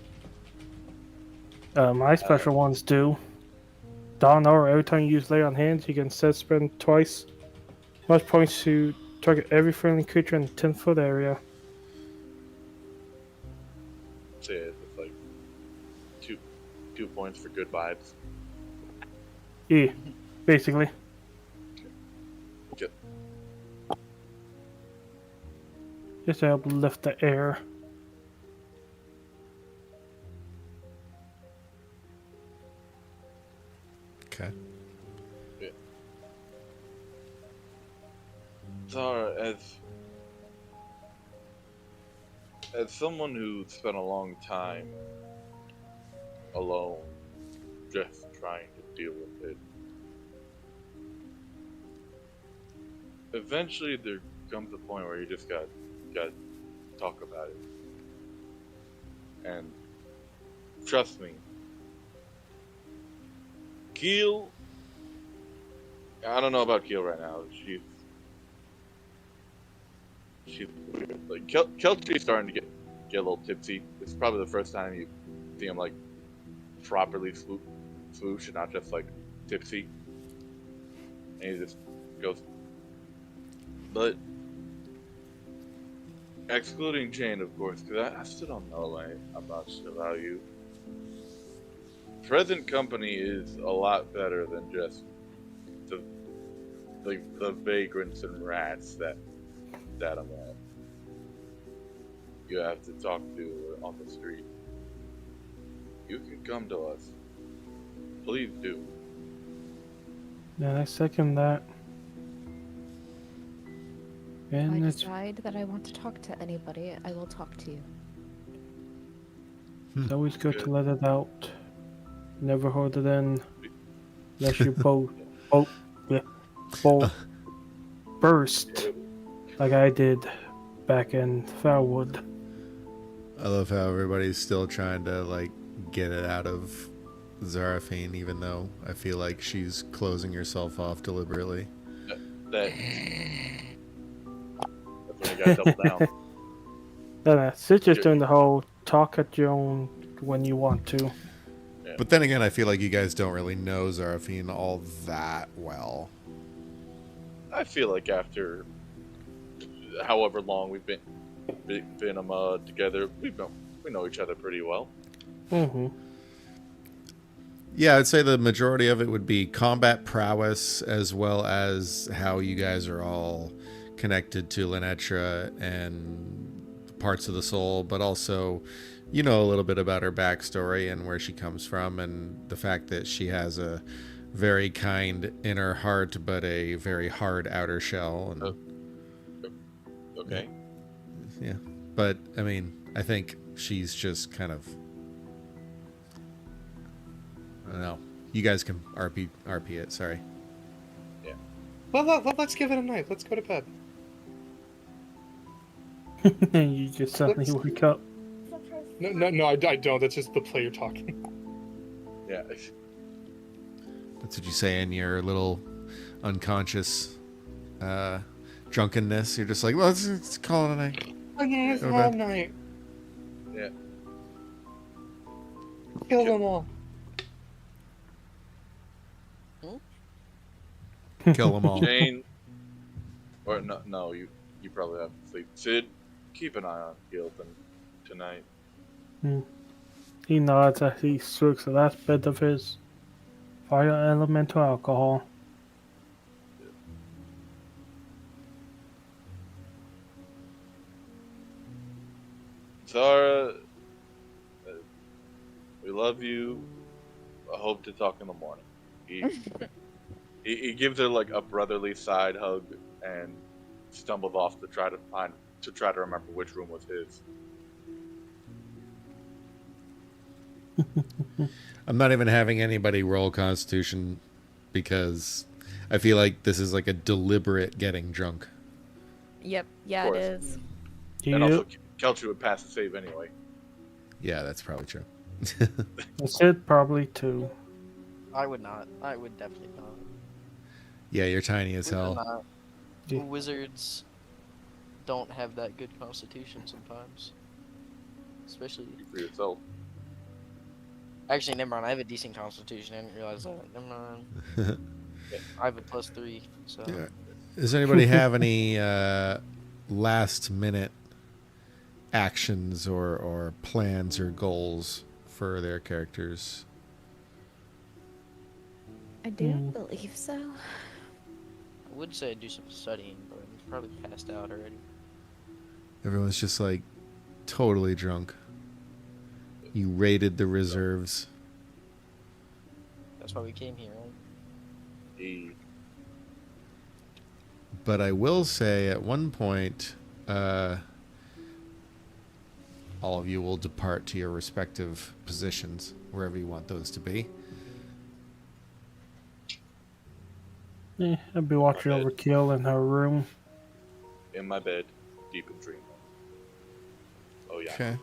My special ones do. Dawn hour, every time you use lay on hands, you can instead spend twice much points to target every friendly creature in the 10-foot area. Say it's like 2 points for good vibes. Yeah, basically. Okay. Just to help lift the air. Okay. Yeah. Zara, as someone who spent a long time alone, just trying to deal with it, eventually there comes a point where you just got to talk about it. And trust me, Keel, I don't know about Keel right now. She's weird. Like Keltry's starting to get a little tipsy. It's probably the first time you see him like properly swoosh and not just like tipsy. And he just goes. But excluding Jane, of course, because I still don't know much about you. Present company is a lot better than just the vagrants and rats that I'm at. You have to talk to on the street. You can come to us. Please do. Yeah, I second that. If I And it's decide that I want to talk to anybody, I will talk to you. always good Good. to let it out. Never hold it in unless you burst like I did back in Farwood. I love how everybody's still trying to like get it out of Zarafine, even though I feel like she's closing herself off deliberately. That's when you gotta double down. No, Sitch is doing the whole talk at your own when you want to. Yeah. But then again, I feel like you guys don't really know Zarafine all that well. I feel like after however long we've been together, we know each other pretty well. Mm-hmm. Yeah, I'd say the majority of it would be combat prowess, as well as how you guys are all connected to Lenetra and parts of the soul, but also, you know, a little bit about her backstory and where she comes from, and the fact that she has a very kind inner heart, but a very hard outer shell. And, Okay. yeah. But, I mean, I think she's just kind of... I don't know. You guys can RP it, sorry. Yeah. Well, let's give it a night. Let's go to bed. You just suddenly wake up. No, I don't. That's just the player talking. Yeah. That's what you say in your little unconscious drunkenness. You're just like, well, let's call it a night. It's Go to all bed. night. Yeah. Kill them all. Kill them all. Jane, or no, you probably have to sleep. Sid, keep an eye on Gilpin tonight. He nods as he strokes the last bit of his fire elemental alcohol. Zara, we love you. I hope to talk in the morning. He gives her like a brotherly side hug and stumbles off to try to remember which room was his. I'm not even having anybody roll Constitution because I feel like this is like a deliberate getting drunk. Yep, yeah, it course. is. And also, Keltry would pass the save anyway. Yeah, that's probably true. That's it, probably too. I would not. I would definitely not. Yeah, you're tiny as Believe it or hell. not, Yeah. Wizards don't have that good constitution sometimes. Especially... Speak for yourself. Actually, never mind. I have a decent constitution. I didn't realize that. Never mind. I have a +3, so... Yeah. Does anybody have any last minute actions or plans or goals for their characters? I don't believe so. I would say I'd do some studying, but I'm probably passed out already. Everyone's just like totally drunk. You raided the reserves. That's why we came here, right? But I will say at one point, all of you will depart to your respective positions, wherever you want those to be. I'd be watching bed. over Kill in her room. In my bed, deep in dreamland. Oh yeah. Okay.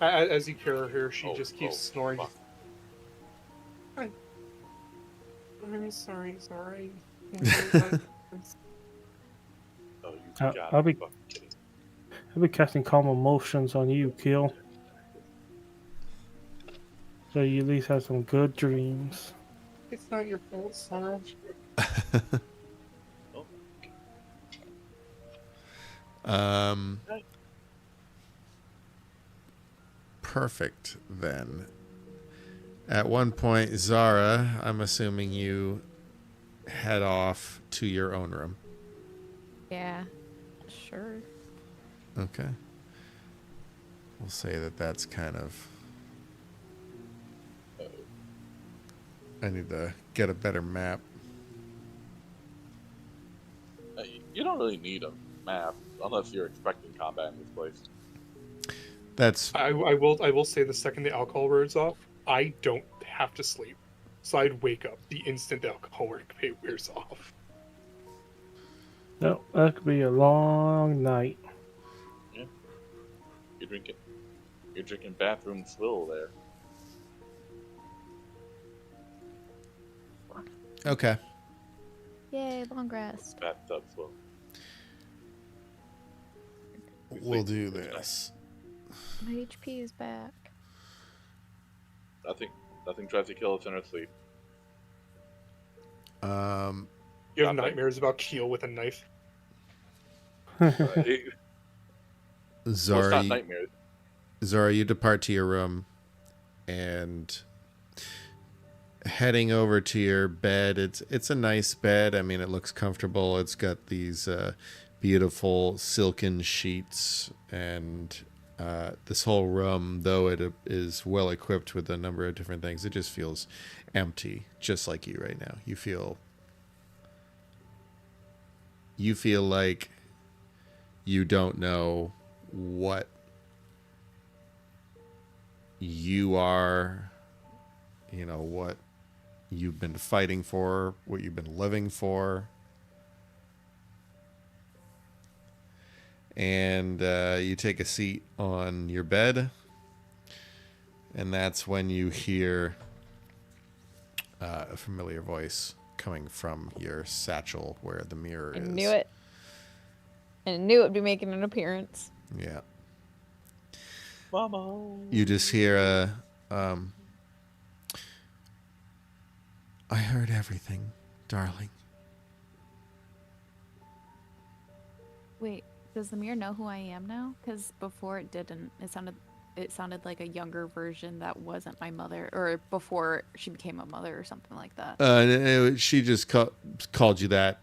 As you carry her, she Oh, just keeps oh, snoring. fuck. I'm sorry. Oh, you I'll gotta be- be fucking kidding. I'll be casting calm emotions on you, Kill. So you at least have some good dreams. It's not your fault, Sarah. Oh, Um, perfect then. At one point, Zara, I'm assuming you head off to your own room. Yeah. Sure. Okay. We'll say that that's kind of... I need to get a better map. you don't really need a map unless you're expecting combat in this place. That's... I will say the second the alcohol wears off, I don't have to sleep. So I'd wake up the instant the alcohol wears off. No, that could be a long night. You're drinking bathroom swill there. Okay. Yay, long rest. Bathtub swill. We'll do this. My HP is back. Nothing tries to kill us in our sleep. You have Nothing. nightmares about Keel with a knife. Well, it's not Zara, nightmares. Zara, you depart to your room and heading over to your bed. It's a nice bed. I mean, it looks comfortable. It's got these beautiful silken sheets, and this whole room, though it is well equipped with a number of different things, it just feels empty, just like you right now. You feel like you don't know what you are, what you've been fighting for, what you've been living for. And you take a seat on your bed, and that's when you hear a familiar voice coming from your satchel where the mirror I is. knew it. And I knew it would be making an appearance. Yeah. Mama. You just hear I heard everything, darling. Wait, does the mirror know who I am now? Because before it didn't. It sounded like a younger version that wasn't my mother, or before she became a mother or something like that. She just called you that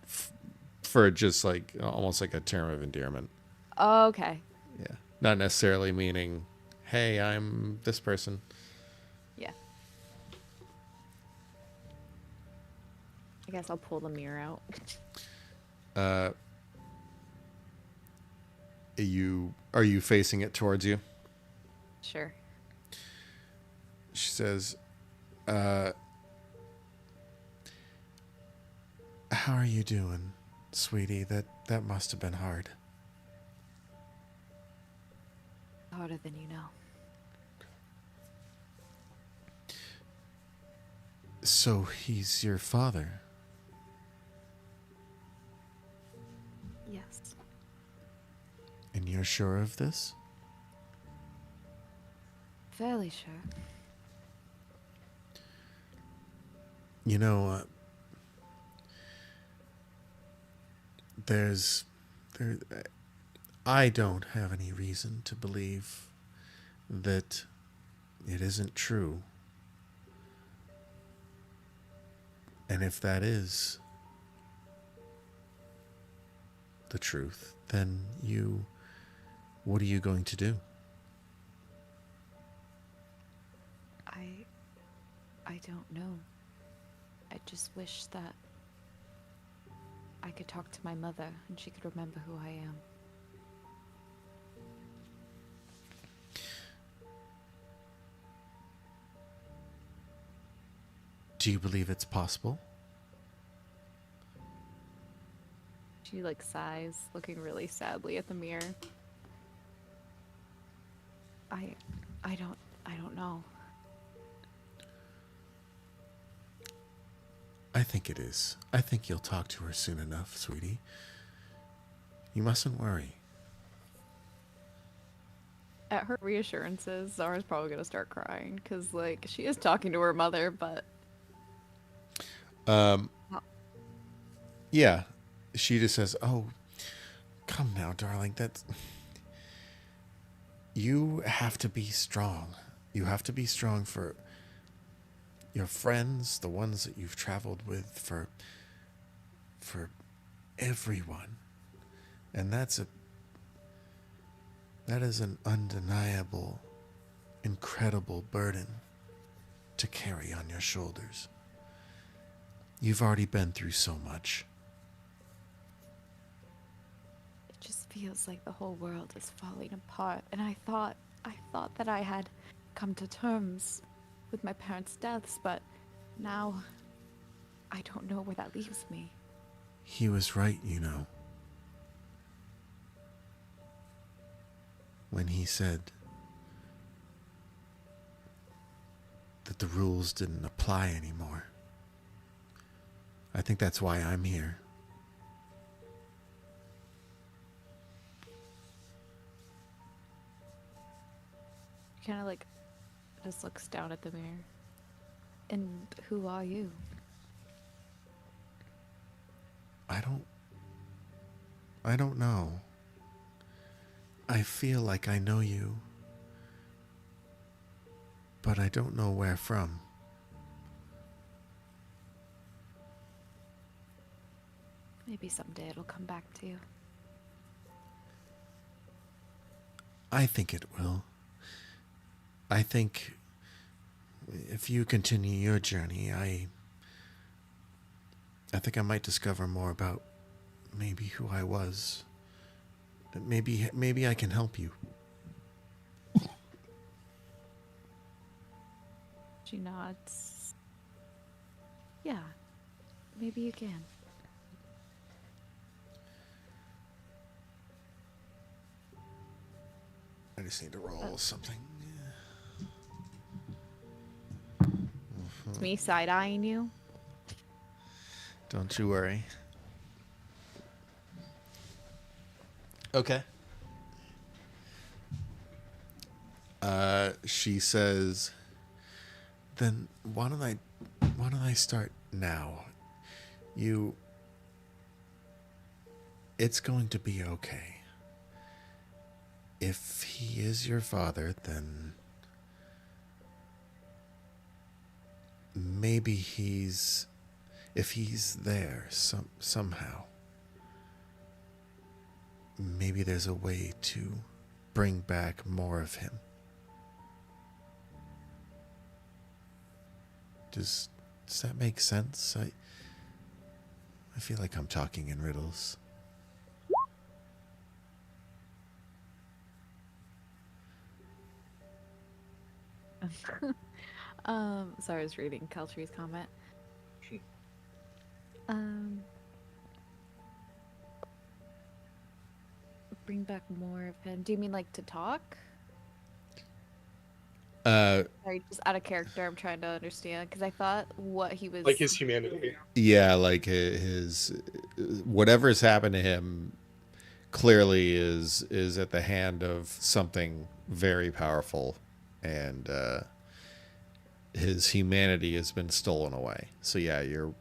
for just like almost like a term of endearment. Oh, okay. Yeah. Not necessarily meaning, hey, I'm this person. Yeah. I guess I'll pull the mirror out. Are you facing it towards you? Sure. She says, how are you doing, sweetie? That must have been hard. Harder than you know. So he's your father? Yes. And you're sure of this? Fairly sure. You know, I don't have any reason to believe that it isn't true. And if that is the truth, then what are you going to do? I don't know. I just wish that I could talk to my mother and she could remember who I am. Do you believe it's possible? She like sighs, looking really sadly at the mirror. I don't know. I think it is. I think you'll talk to her soon enough, sweetie. You mustn't worry. At her reassurances, Zara's probably gonna start crying because like she is talking to her mother, but Yeah. She just says, "Oh, come now, darling. That's you have to be strong. You have to be strong for your friends, the ones that you've traveled with, for everyone. And that is an undeniable, incredible burden to carry on your shoulders. You've already been through so much. it just feels like the whole world is falling apart. And I thought that I had come to terms with my parents' deaths, but now I don't know where that leaves me. He was right, you know, when he said that the rules didn't apply anymore. I think that's why I'm here. She kind of like just looks down at the mirror. And who are you? I don't know. I feel like I know you, but I don't know where from. Maybe someday it'll come back to you. I think it will. I think if you continue your journey, I think I might discover more about maybe who I was. Maybe I can help you. She nods. Yeah, maybe you can. I just need to roll something. It's me side-eyeing you. Don't you worry. Okay. She says, then why don't I start now? It's going to be okay. If he is your father, then maybe if he's there somehow, maybe there's a way to bring back more of him. Does that make sense? I feel like I'm talking in riddles. Sorry, I was reading Keltry's comment. Bring back more of him. Do you mean like to talk? Sorry, just out of character. I'm trying to understand because I thought what he was Like his humanity. Yeah, like his whatever's happened to him clearly is at the hand of something very powerful, and his humanity has been stolen away. So yeah, you're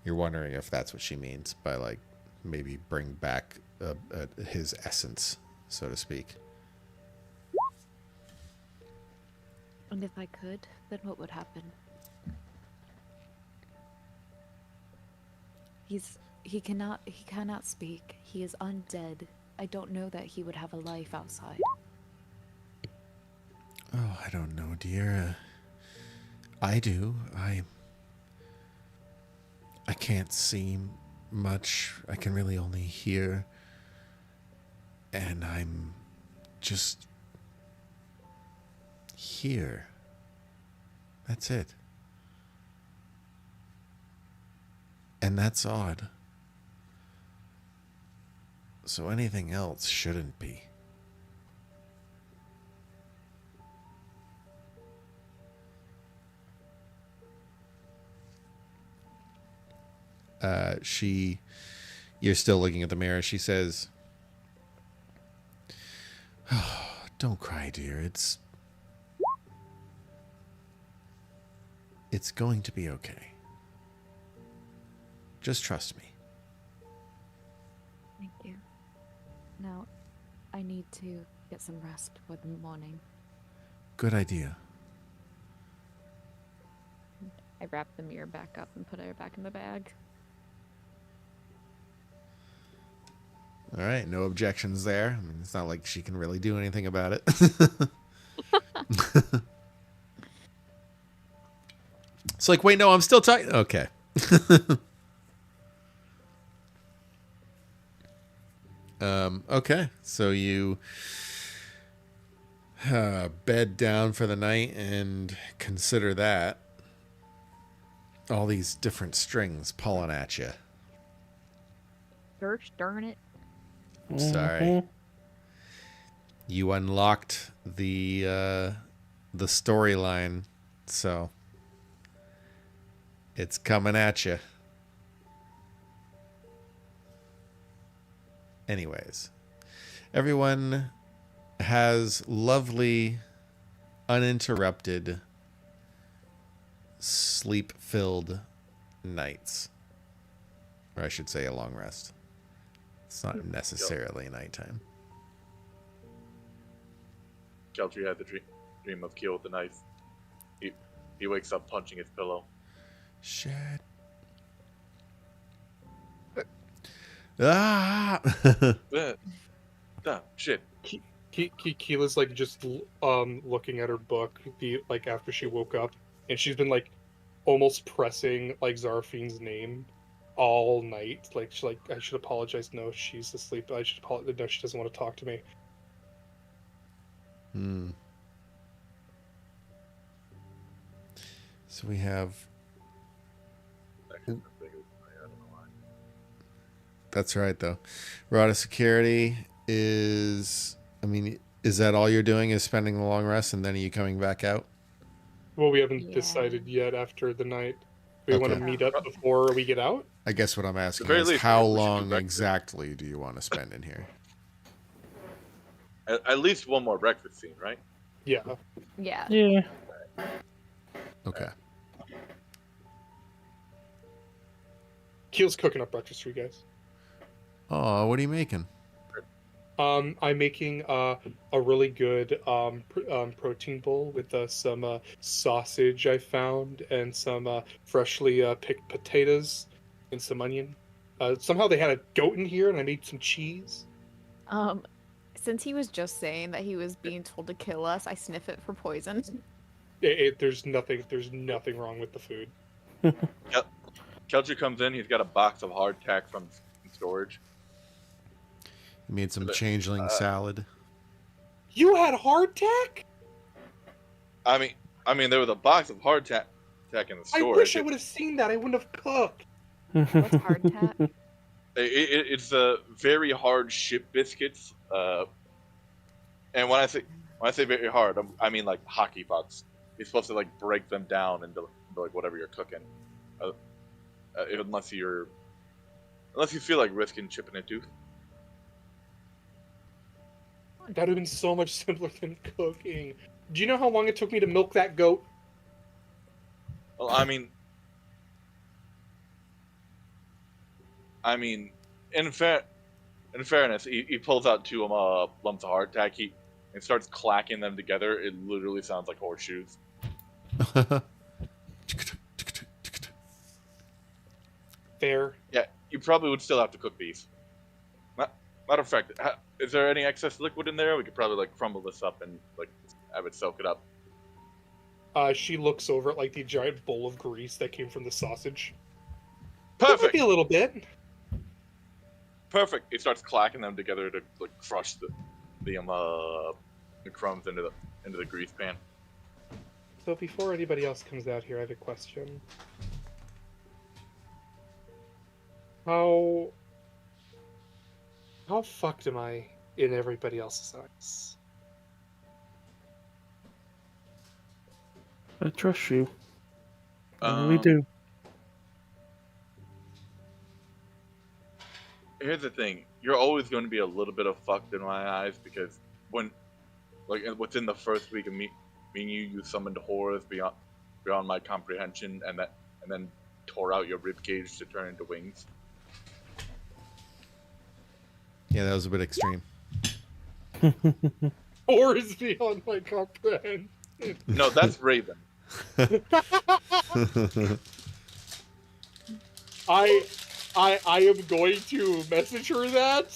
wondering if that's what she means by like maybe bring back his essence, so to speak. And if I could, then what would happen? He cannot speak. He is undead. I don't know that he would have a life outside. Oh, I don't know, dear. I do. I can't see much. I can really only hear. And I'm just here. That's it. And that's odd. So anything else shouldn't be. You're still looking at the mirror. She says, oh, don't cry, dear. It's going to be okay. Just trust me. Thank you. Now, I need to get some rest for the morning. Good idea. I wrap the mirror back up and put it back in the bag. All right, no objections there. I mean, it's not like she can really do anything about it. It's like, wait, no, I'm still talking. Okay. Okay, so you bed down for the night and consider that. All these different strings pulling at you. Gosh darn it. Sorry. You unlocked the storyline, so it's coming at you. Anyways, everyone has lovely, uninterrupted, sleep-filled nights. Or I should say a long rest. It's not necessarily nighttime. Keltry had the dream of Keel with the knife. He wakes up punching his pillow. Shit. Ah! Shit. Keela's like just looking at her book like after she woke up, and she's been like almost pressing like Zarfine's name all night. Like she's like, I should apologize. No, she's asleep. I should apologize. No, she doesn't want to talk to me. So we have. That's right, though. Rod of security is. I mean, is that all you're doing? Is spending the long rest, and then are you coming back out? Well, we haven't decided yet after the night. We want to meet up before we get out? I guess what I'm asking very is least, how we should do long breakfast. exactly do you want to spend in here? At least one more breakfast scene, right? Yeah. Yeah. Yeah. Okay. Keel's cooking up breakfast for you guys. Oh, what are you making? I'm making a really good protein bowl with some sausage I found and some freshly picked potatoes and some onion. Somehow they had a goat in here, and I made some cheese. Since he was just saying that he was being told to kill us, I sniff it for poison. There's nothing wrong with the food. Keltry comes in. He's got a box of hardtack from storage. You made some changeling salad. You had hardtack? I mean, there was a box of hardtack in the storage. I wish I would have seen that. I wouldn't have cooked. What's hardtack? It's very hard ship biscuits. And when I say very hard, I mean like hockey pucks. You're supposed to like break them down into like whatever you're cooking, unless you feel like risking chipping a tooth. That would have been so much simpler than cooking. Do you know how long it took me to milk that goat? Well, I mean, in fairness, he pulls out two lumps of hardtack. And starts clacking them together. It literally sounds like horseshoes. Fair. Yeah, you probably would still have to cook these. Matter of fact, is there any excess liquid in there? We could probably like crumble this up and like have it soak it up. She looks over at like the giant bowl of grease that came from the sausage. Perfect. Maybe a little bit. Perfect. He starts clacking them together to like crush the crumbs into the grease pan. So before anybody else comes out here, I have a question. How fucked am I in everybody else's eyes? I trust you. I really do. Here's the thing: you're always going to be a little bit of fucked in my eyes because within the first week of me and you summoned horrors beyond my comprehension, and then tore out your rib cage to turn into wings. Yeah, that was a bit extreme. Horrors beyond my comprehension. No, that's Raven. I am going to message her that.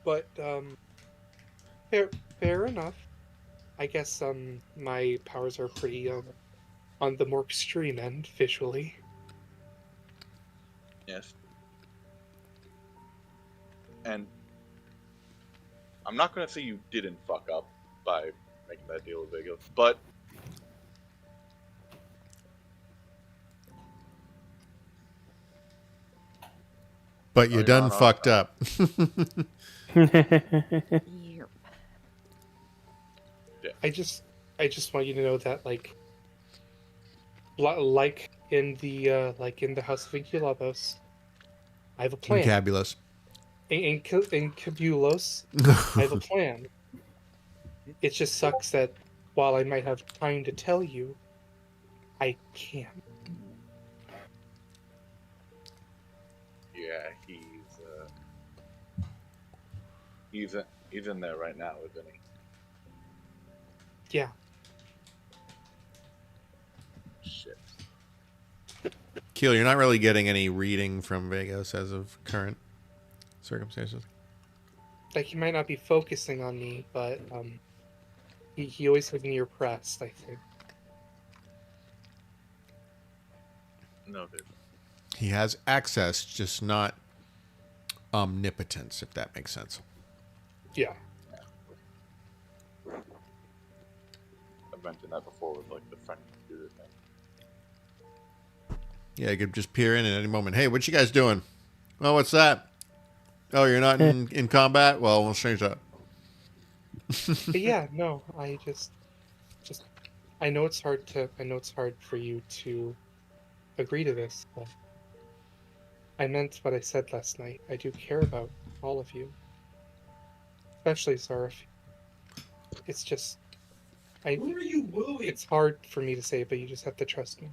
But fair enough. I guess my powers are pretty on the more extreme end visually. Yes. And I'm not gonna say you didn't fuck up by making that deal with Vegas, but But you done fucked up. Yep. I just want you to know that like in the House of Incabulos, I have a plan. Incabulos. Incabulos, I have a plan. It just sucks that while I might have time to tell you, I can't. yeah, he's in there right now, isn't he? Yeah. Shit. Keel, you're not really getting any reading from Vegas as of current circumstances. Like he might not be focusing on me, but he always has me repressed, I think. No, dude. He has access, just not omnipotence, if that makes sense. Yeah. I've mentioned that before with like the friend computer thing. Yeah, you could just peer in at any moment. Hey, what you guys doing? Oh, what's that? Oh, you're not in combat? Well, we'll change that. But yeah, no, I just I know it's hard for you to agree to this, but I meant what I said last night. I do care about all of you. Especially Zarif. It's just Who are you wooing? it's hard for me to say, but you just have to trust me.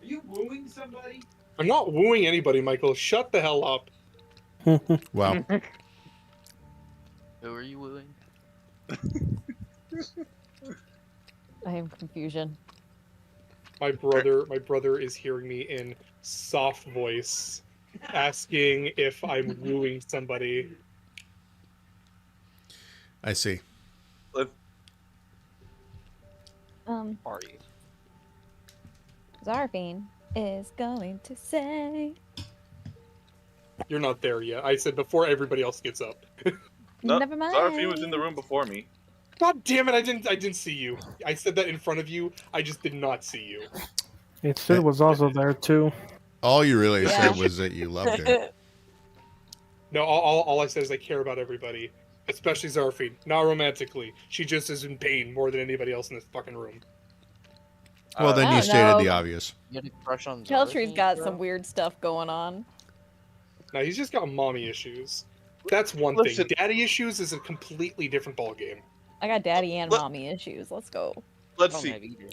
Are you wooing somebody? I'm not wooing anybody, Michael. Shut the hell up. Wow. Who are you wooing? I am confusion. My brother is hearing me in soft voice asking if I'm wooing somebody. I see. Are you? Zarfine is going to say. You're not there yet. I said before everybody else gets up. No, Never mind. Zarfine was in the room before me. God damn it! I didn't see you. I said that in front of you. I just did not see you. It Sid was also there too. All you really Yeah. said was that you loved her. No, all I said is I care about everybody, especially Zarfine. Not romantically. She just is in pain more than anybody else in this fucking room. Well, then I you don't stated know. the obvious. You had a crush on Keltry's Zarfine, got bro? some weird stuff going on. Now he's just got mommy issues. That's one Listen. thing. Daddy issues is a completely different ballgame. I got daddy and Look- mommy issues. Let's go. I Let's don't see. have either.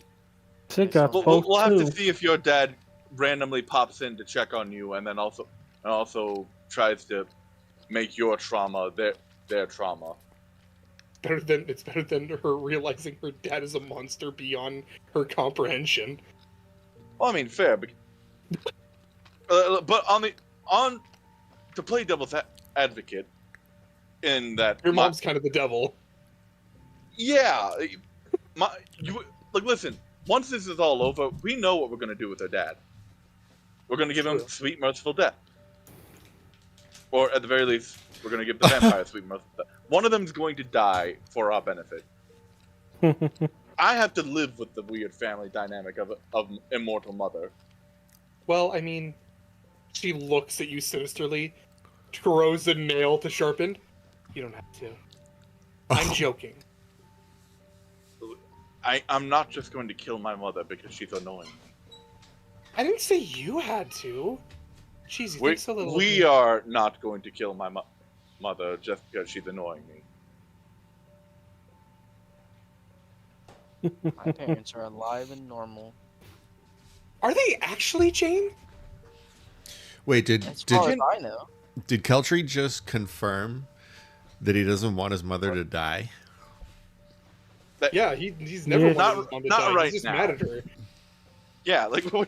Sid got We'll- both We'll have too. to see if your dad randomly pops in to check on you, and then also tries to make your trauma their trauma. It's better than her realizing her dad is a monster beyond her comprehension. Well, I mean, fair, but to play devil's advocate, in that Your mom's kind of the devil. Yeah, listen. Once this is all over, we know what we're gonna do with her dad. We're gonna give him True. sweet, merciful death, or at the very least, we're gonna give the vampire sweet, merciful death. One of them's going to die for our benefit. I have to live with the weird family dynamic of immortal mother. Well, I mean, she looks at you sinisterly, throws a nail to sharpen. You don't have to. I'm joking. I'm not just going to kill my mother because she's annoying. I didn't say you had to. Jeez, you think so little of We me. are not going to kill my mother just because she's annoying me. My parents are alive and normal. Are they actually, Jane? Wait, did As did far as I know. did Keltry just confirm that he doesn't want his mother to die? Yeah, he's never Yeah. wanted his mom to Not die. right He's just now. mad at her. Yeah, like To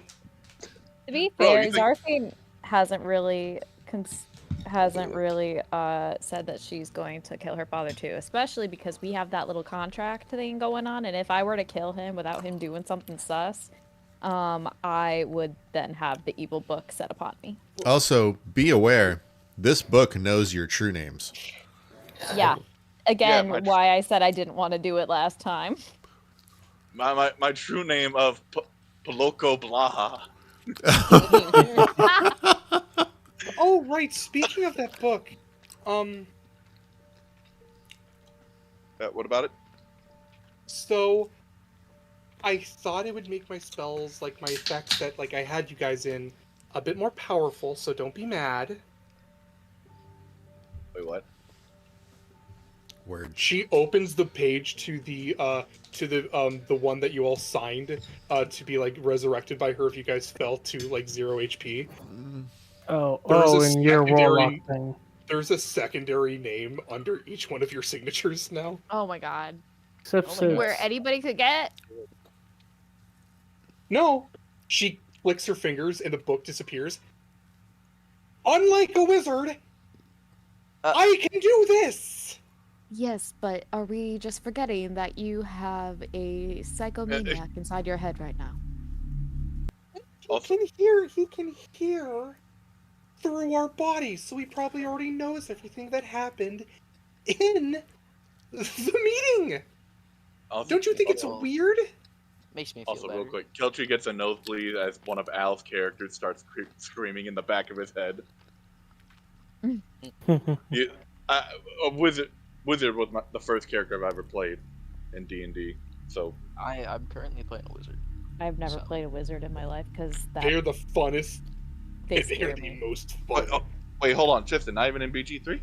be Bro, fair, you think- Zarfine hasn't really said that she's going to kill her father too, especially because we have that little contract thing going on, and if I were to kill him without him doing something sus, I would then have the evil book set upon me. Also, be aware, this book knows your true names. Yeah. Again, my- why I said I didn't want to do it last time. my true name of Poloco Blaha. Oh, right. Speaking of that book, What about it? so I thought it would make my spells, like my effects that like I had you guys in, a bit more powerful. So don't be mad. Wait, what? Word. She opens the page to the one that you all signed to be like resurrected by her if you guys fell to like 0 HP. Oh, There's a and your secondary- warlock thing. There's a secondary name under each one of your signatures now. Oh my god. Except Oh my Sid. Where anybody could get? No, she flicks her fingers and the book disappears. Unlike a wizard, I can do this. Yes, but are we just forgetting that you have a psychomaniac inside your head right now? He can hear through our bodies, so he probably already knows everything that happened in the meeting. Also, Don't you think it's Also- weird? Makes me feel Also, better. real quick, Keltry gets a nosebleed as one of Al's characters starts screaming in the back of his head. A wizard was the first character I've ever played in D&D. So I'm currently playing a wizard. I've never So- played a wizard in my life because They're the funnest. they They're scare the me. most fun. wait, hold on, Tristan, not even in BG3?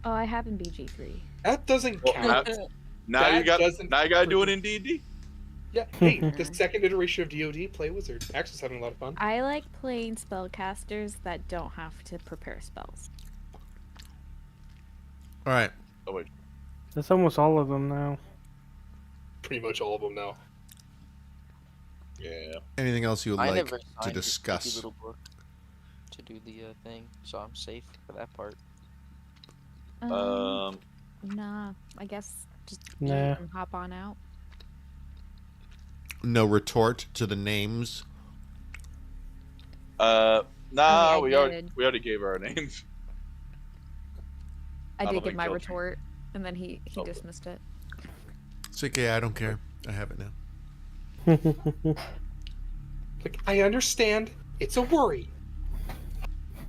Oh, I have in BG3. That doesn't Well, count. Now That you doesn't gotta do it in D&D. Yeah. Hey, the second iteration of DoD, play wizard. Axel's having a lot of fun. I like playing spellcasters that don't have to prepare spells. All right. Oh wait, That's almost all of them now. Pretty much all of them now. yeah. Anything else you would I like never to signed this discuss? sticky little book to do the thing, so I'm safe for that part. Nah, I guess just Nah. and hop on out. No retort to the names. Nah, I we did. already gave our names. I I did don't give think my so. retort, and then he Okay. dismissed it. It's okay. I don't care. I have it now. Like, I understand. It's a worry.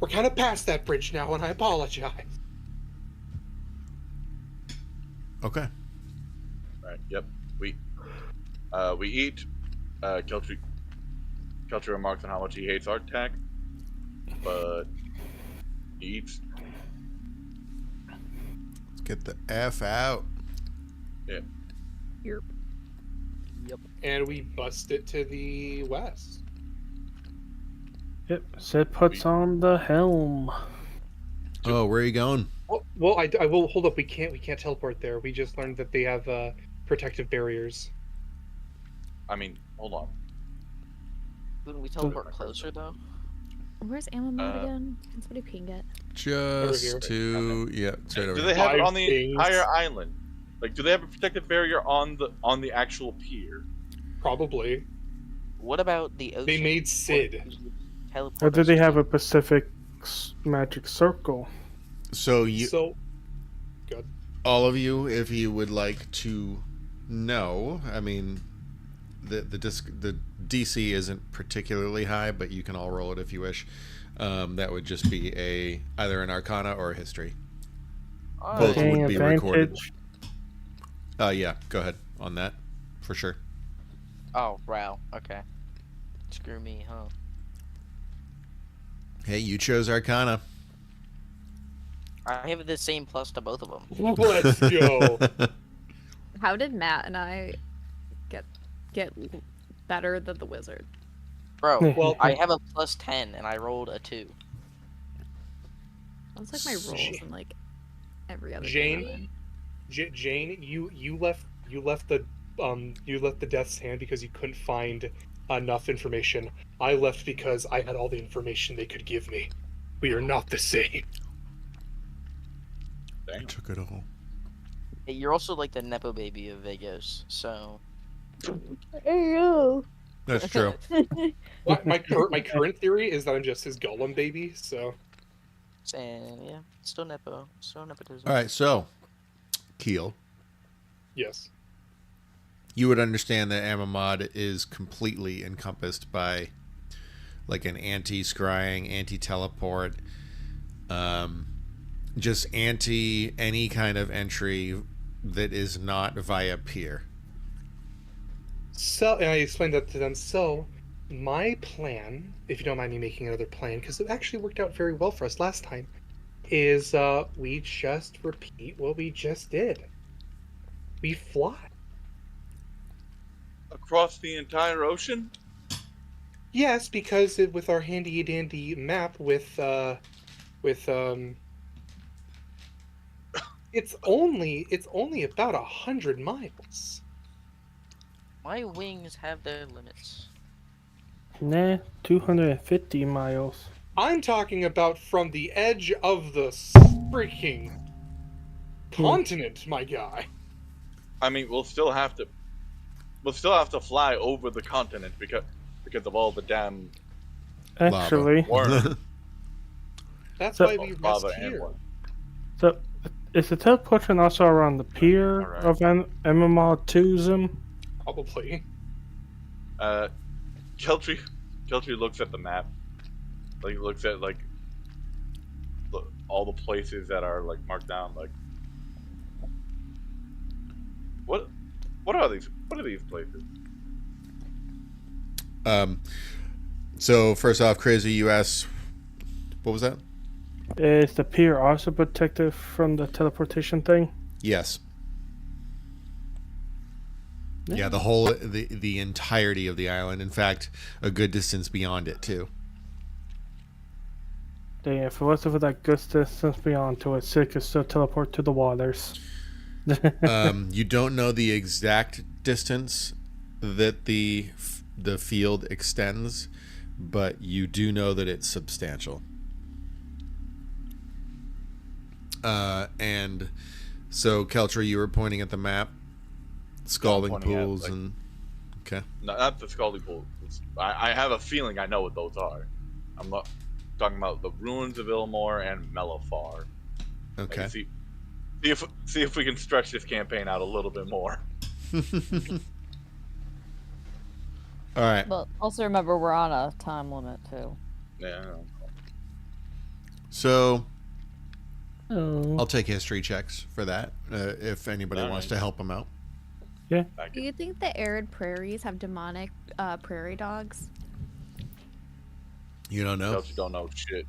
We're kind of past that bridge now, and I apologize. Okay. Right. Yep. We eat. Keltry remarks on how much he hates art tech, but he eats. Let's get the F out. And we bust it to the west. Yep. Sid puts on the helm. Oh, where are you going? Well, I will hold up. We can't teleport there. We just learned that they have protective barriers. I mean, hold on. Couldn't we teleport closer though? Where's ammo mode again? Can somebody ping it? Just here. to yeah, it's right over Do here. they have it Five on the things. entire island? Like, do they have a protective barrier on the actual pier? Probably. What about the ocean? They made What Sid. if we teleport Or do us they have to- a Pacific magic circle? So you, So, good. all of you, if you would like to know, I mean, the DC isn't particularly high, but you can all roll it if you wish. That would just be either an Arcana or a History. Oh, Both Gain would be recorded. advantage. Yeah, go ahead on that, for sure. Oh, wow. Okay. Screw me, huh? Hey, you chose Arcana. I have the same plus to both of them. Let's go. How did Matt and I get better than the wizard? Bro, Well, I have a plus 10 and I rolled a 2. That was like my rolls in like every other Jane? game I'm in. Jane, you left the Death's Hand because you couldn't find enough information. I left because I had all the information they could give me. We are not the same. I took it all. Hey, you're also like the Nepo baby of Vegas, so... That's true. My current theory is that I'm just his golem baby. So And yeah, still Nepo. Still nepotism. All right, so Keel, yes, you would understand that Amamad is completely encompassed by like an anti-scrying, anti-teleport, just anti any kind of entry that is not via pier. so and I explained that to them. So my plan, if you don't mind me making another plan, because it actually worked out very well for us last time, is we just repeat what we just did. We fly. Across the entire ocean? Yes, because with our handy dandy map with it's only about 100 miles. My wings have their limits. Nah, 250 miles. I'm talking about from the edge of the freaking continent, my guy. I mean, we'll still have to fly over the continent because of all the damn Actually, Lava. That's So- why we rest lava and here. what. so is the teleportation also around the pier Alright. of MMR 2 Probably. Keltry looks at the map. Like looks at like all the places that are like marked down. Like, what are these? What are these places? So first off, Crazy, you asked, what was that? Is the pier also protected from the teleportation thing? Yes. Yeah, the whole the entirety of the island. In fact, a good distance beyond it too. Dang, if it wasn't for that good distance beyond to it, Sid could still teleport to the waters. You don't know the exact distance that the field extends, but you do know that it's substantial. And so, Keltra, you were pointing at the map, scalding pointing at, pools, like- and okay. No, not the Scaldy Pool. I have a feeling I know what those are. I'm not talking about the ruins of Ilmore and Mellifar. Like, Okay. see if we can stretch this campaign out a little bit more. All right. But also remember, we're on a time limit too. Yeah. So Oh. I'll take history checks for that if anybody All wants right. to help them out. Thank Do you. you think the arid prairies have demonic prairie dogs? You don't know. Else you don't know shit.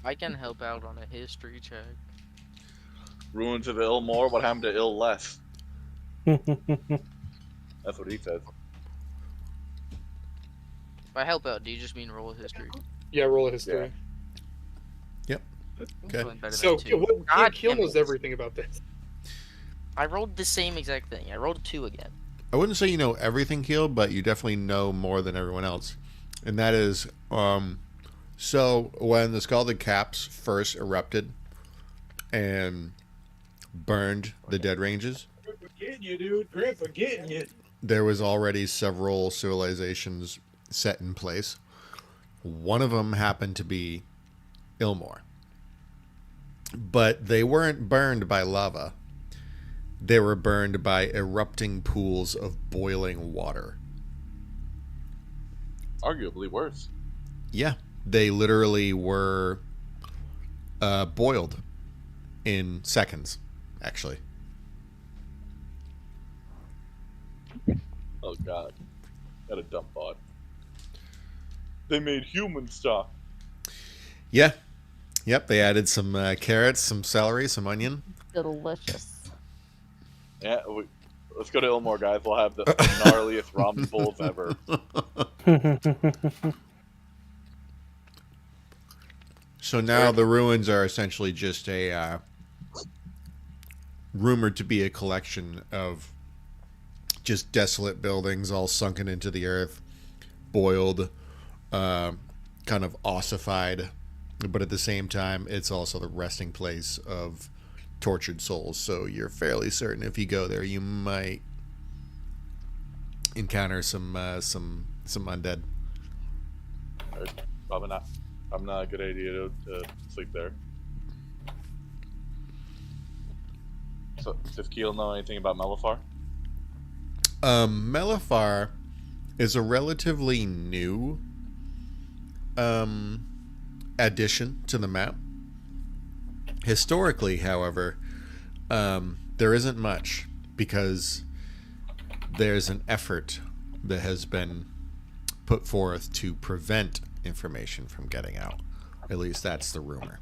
I can help out on a history check. Ruins of Ilmore. What happened to Illess? That's what he says. By help out, do you just mean roll a history? Yeah, roll a history. Okay. Doing better So than 2. Keel damn knows it. everything about this. I rolled the same exact thing. I rolled a 2 again. I wouldn't say you know everything, Keel, but you definitely know more than everyone else. And that is, so when the Scalded Caps first erupted and burned the dead ranges, Grandpa getting you, dude. Grandpa getting you. there was already several civilizations set in place. One of them happened to be Ilmore. But they weren't burned by lava. They were burned by erupting pools of boiling water. Arguably worse. Yeah, they literally were boiled in seconds, actually. Oh god. Got a dumb thought. They made human stock. Yeah. Yep, they added some carrots, some celery, some onion. Delicious. Yeah, let's go to Ilmore, guys. We'll have the gnarliest ramen bowls ever. So now the ruins are essentially just a rumored to be a collection of just desolate buildings all sunken into the earth, boiled, kind of ossified, but at the same time, it's also the resting place of tortured souls. So you're fairly certain if you go there, you might encounter some undead. Probably not. Probably not a good idea to sleep there. So, does Keel know anything about Melifar? Melifar is a relatively new addition to the map. Historically, however, there isn't much because there's an effort that has been put forth to prevent information from getting out. At least that's the rumor.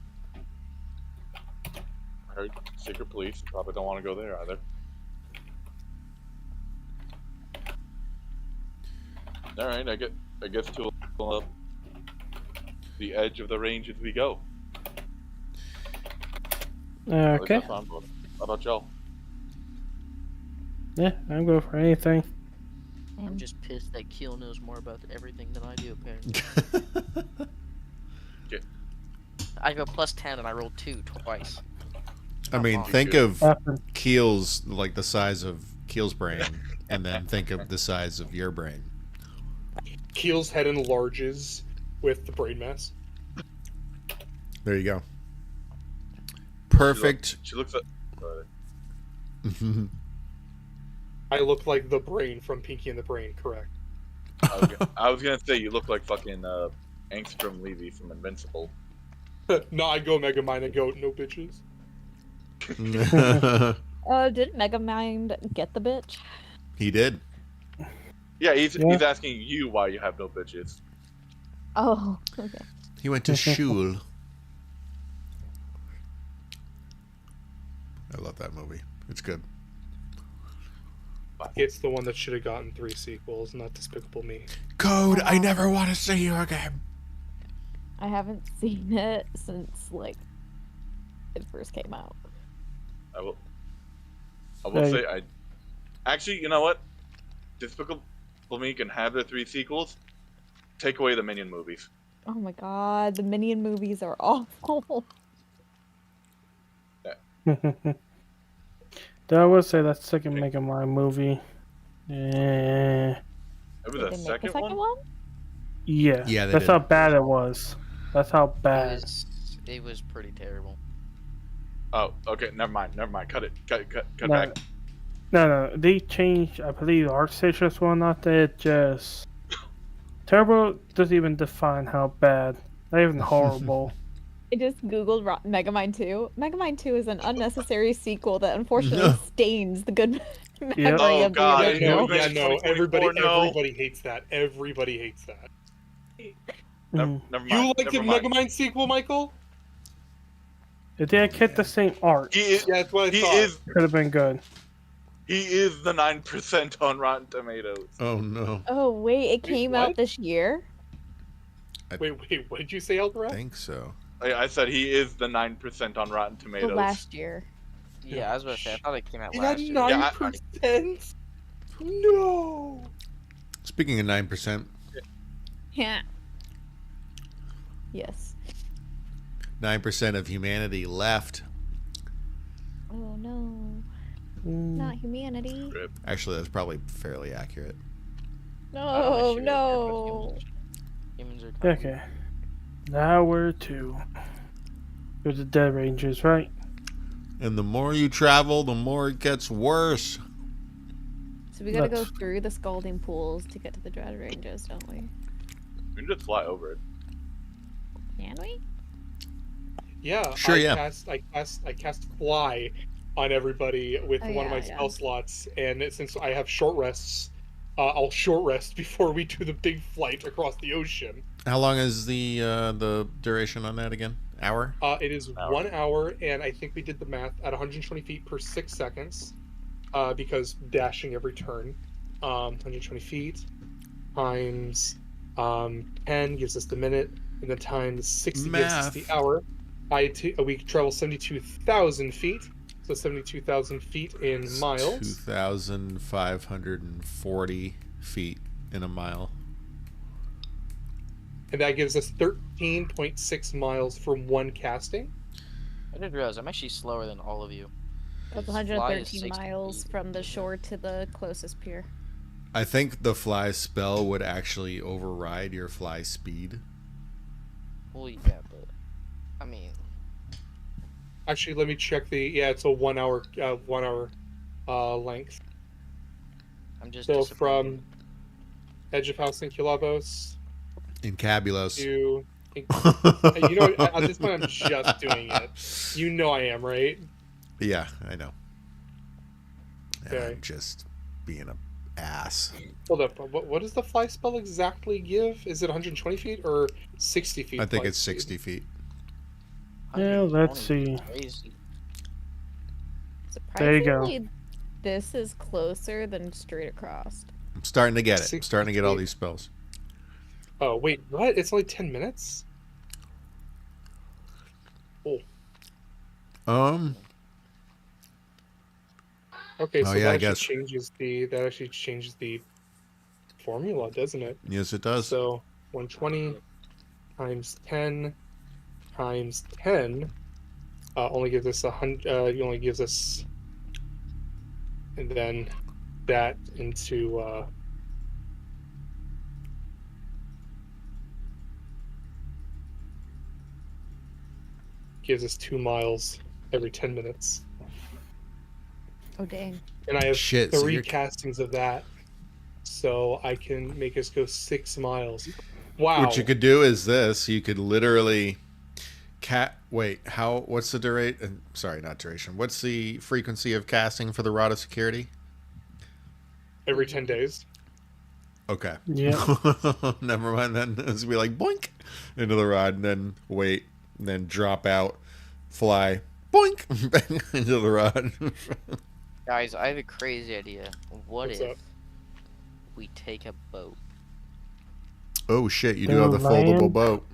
I heard secret police probably don't want to go there either. All right, I guess to the edge of the range as we go. At least Okay. that's what I'm going. How about y'all? Yeah, I'm going for anything. I'm just pissed that Keel knows more about everything than I do, apparently. Okay. I go +10 and I rolled 2 twice. I mean, think of Keel's, like the size of Keel's brain, and then think of the size of your brain. Keel's head enlarges with the brain mass. There you go. Perfect. She looks at. I look like the brain from Pinky and the Brain, correct? I was gonna say you look like fucking Angstrom Levy from Invincible. No, I go Megamind and go, no bitches. Did Megamind get the bitch? He did. Yeah, he's asking you why you have no bitches. Oh, okay. He went to shul. I love that movie. It's good. It's the one that should have gotten 3 sequels, not Despicable Me. Code, I never want to see you again. I haven't seen it since, like, it first came out. I will say actually, you know what? Despicable Me can have their 3 sequels. Take away the Minion movies. Oh my god, the Minion movies are awful. Though I would say that second Megamind movie. It was Did a they make second a second one? one? Yeah. Yeah, they that's did. how bad it was. That's how bad. It was pretty terrible. Oh, okay. Never mind. Cut it. Cut No. back. No. They changed, I believe, Archstation's one, not that just. Terrible doesn't even define how bad. Not even horrible. I just googled Megamind 2. Megamind 2 is an unnecessary sequel that unfortunately stains the good memory Yep. Oh, of the God, original. no. Yeah, no, everybody 2024, no. hates that. Everybody hates that. Never mind. You like the never mind. Megamind sequel, Michael? It didn't get the same art. He is. Yeah, that's what I He thought. is. Could have been good. He is the 9% on Rotten Tomatoes. Oh no. Oh wait, it came out what? this year? Wait, what did you say, I Eldrath? think so. I said he is the 9% on Rotten The Tomatoes. last year. Yeah, I was about to say, I thought it came out It last had year. 9%? No! Speaking of 9%, Yeah. Yes. 9% of humanity left. Oh no. Mm, Not humanity. Rip. Actually, that's probably fairly accurate. I don't No, actually really care about no. humans. Humans are kind of okay. Now we're to the dead ranges, right? And the more you travel, the more it gets worse. So we gotta go Let's- through the scalding pools to get to the dread ranges, don't we? We can just fly over it. Can we? Yeah. Sure, yeah. I cast fly on everybody with Oh, one of my yeah, yeah. spell slots, and since I have short rests, I'll short rest before we do the big flight across the ocean. How long is the duration on that again? Hour? It is 1 hour, and I think we did the math at 120 feet per 6 seconds, because dashing every turn. 120 feet times 10 gives us the minute, and then times 60 gives us the Math. hour. We travel 72,000 feet, so 72,000 feet in miles. 2,540 feet in a mile. And that gives us 13.6 miles for one casting. I didn't realize I'm actually slower than all of you. That's Fly is 113 60 miles feet. from the shore to the closest pier. I think the fly spell would actually override your fly speed. Well, yeah, but I mean, Actually, let me check it's a 1 hour length. I'm just So disappointed. from edge of House Incabulos Incabulos. to at this point I'm just doing it. You know I am, right? Yeah, I know. And Okay. I'm just being a ass. Hold up. What does the fly spell exactly give? Is it 120 feet or 60 feet? I think flight it's speed? 60 feet. Yeah, let's 120 is see. Crazy. There you go. Surprisingly, this is closer than straight across. I'm starting to get it. I'm 60 starting to get all feet. these spells. Oh wait, what? It's only 10 minutes? Okay, so Oh, yeah, I guess. that actually changes the formula, doesn't it? Yes, it does. So 120 times 10 times 10 only gives us 100. Only gives us, and then that into gives us 2 miles every 10 minutes. Oh dang. And I have Shit, so 3 you're- castings of that, so I can make us go 6 miles. Wow. What you could do is this. You could literally what's the duration? Sorry, not duration. What's the frequency of casting for the Rod of Security? Every 10 days. Okay. Yeah. Never mind then. It's be like boink into the rod and then wait and then drop out, fly, boink back into the rod. Guys, I have a crazy idea. What What's if up? we take a boat? Oh shit, you do have the foldable Land. boat.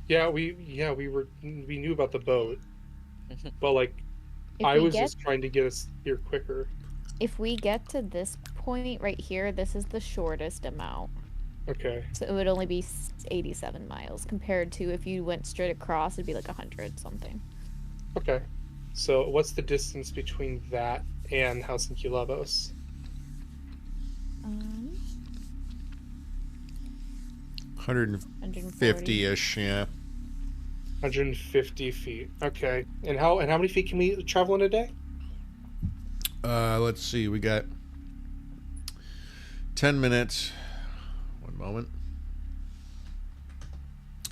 Yeah, we knew about the boat, but like If I we was get just trying to get us here quicker. if we get to this point right here, this is the shortest amount. Okay. So it would only be 87 miles compared to if you went straight across, it'd be like 100 something. Okay. So what's the distance between that and House Incabulos? 150-ish, yeah. 150 feet. Okay. And how many feet can we travel in a day? Let's see. We got 10 minutes. One moment.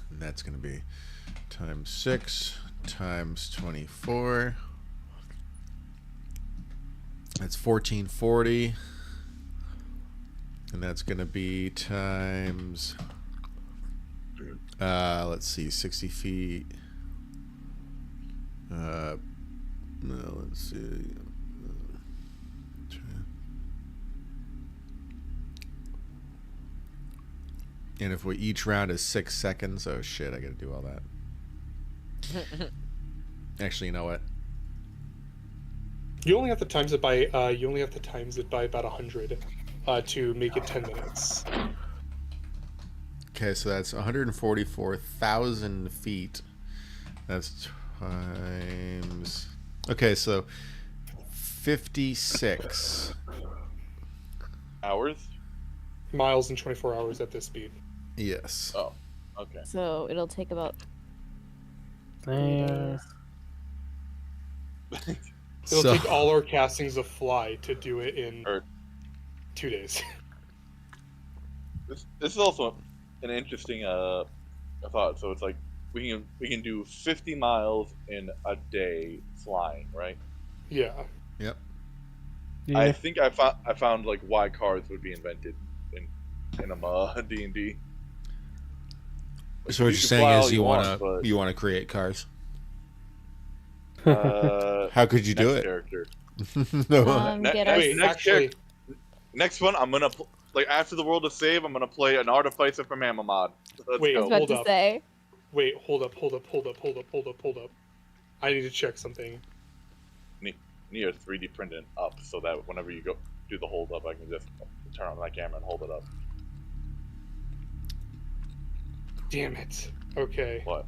And that's going to be times 6 times 24. That's 1440. And that's going to be times, let's see, 60 feet. No, let's see. And if we each round is 6 seconds, oh shit, I gotta do all that. Actually, you know what? You only have to times it by about 100 to make it 10 minutes. Okay, so that's 144,000 feet. That's times Okay, so 56. Hours? Miles in 24 hours at this speed. Yes. Oh, okay. So it'll take about 3 There. days. It'll So, take all our castings of fly to do it in Or 2 days. this is also an interesting thought. So it's like we can do 50 miles in a day flying, right? Yeah. yep. Yeah. I think I found like why cars would be invented in a D&D. So what you're saying is you want to create cars. How could you do next it? character. No. Get us. Wait, actually, Next one, I'm gonna like after the world is saved, I'm gonna play an artificer from Amamod. Let's Wait, I was go. about hold to up. say. wait, hold up. I need to check something. Need a 3D print it up so that whenever you go do the hold up, I can just turn on my camera and hold it up. Damn it. Okay. What?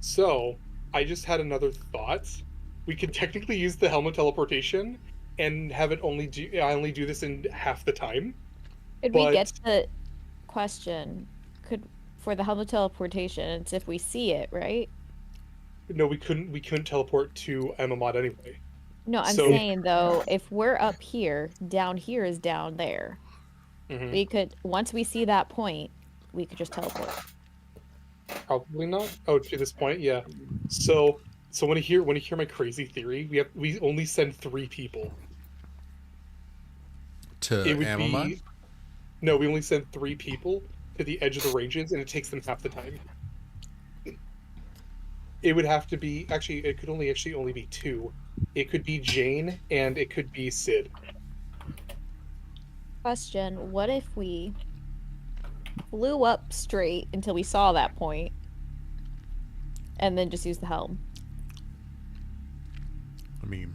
So, I just had another thought. We could technically use the helmet teleportation and have it only do this in half the time. Did we get the question? For the helmet teleportation, it's if we see it, right? No, we couldn't teleport to Amamod anyway. No, I'm So- saying though, if we're up here, down here is down there. Mhm. We could, once we see that point, we could just teleport. Probably not. Oh, to this point, yeah. So when you hear my crazy theory, we only send 3 people. To It would Amamod? be no, we only send 3 people to the edge of the ranges, and it takes them half the time. It would have to be actually. It could only be 2. It could be Jane and it could be Sid. Question, what if we flew up straight until we saw that point, and then just use the helm? I mean,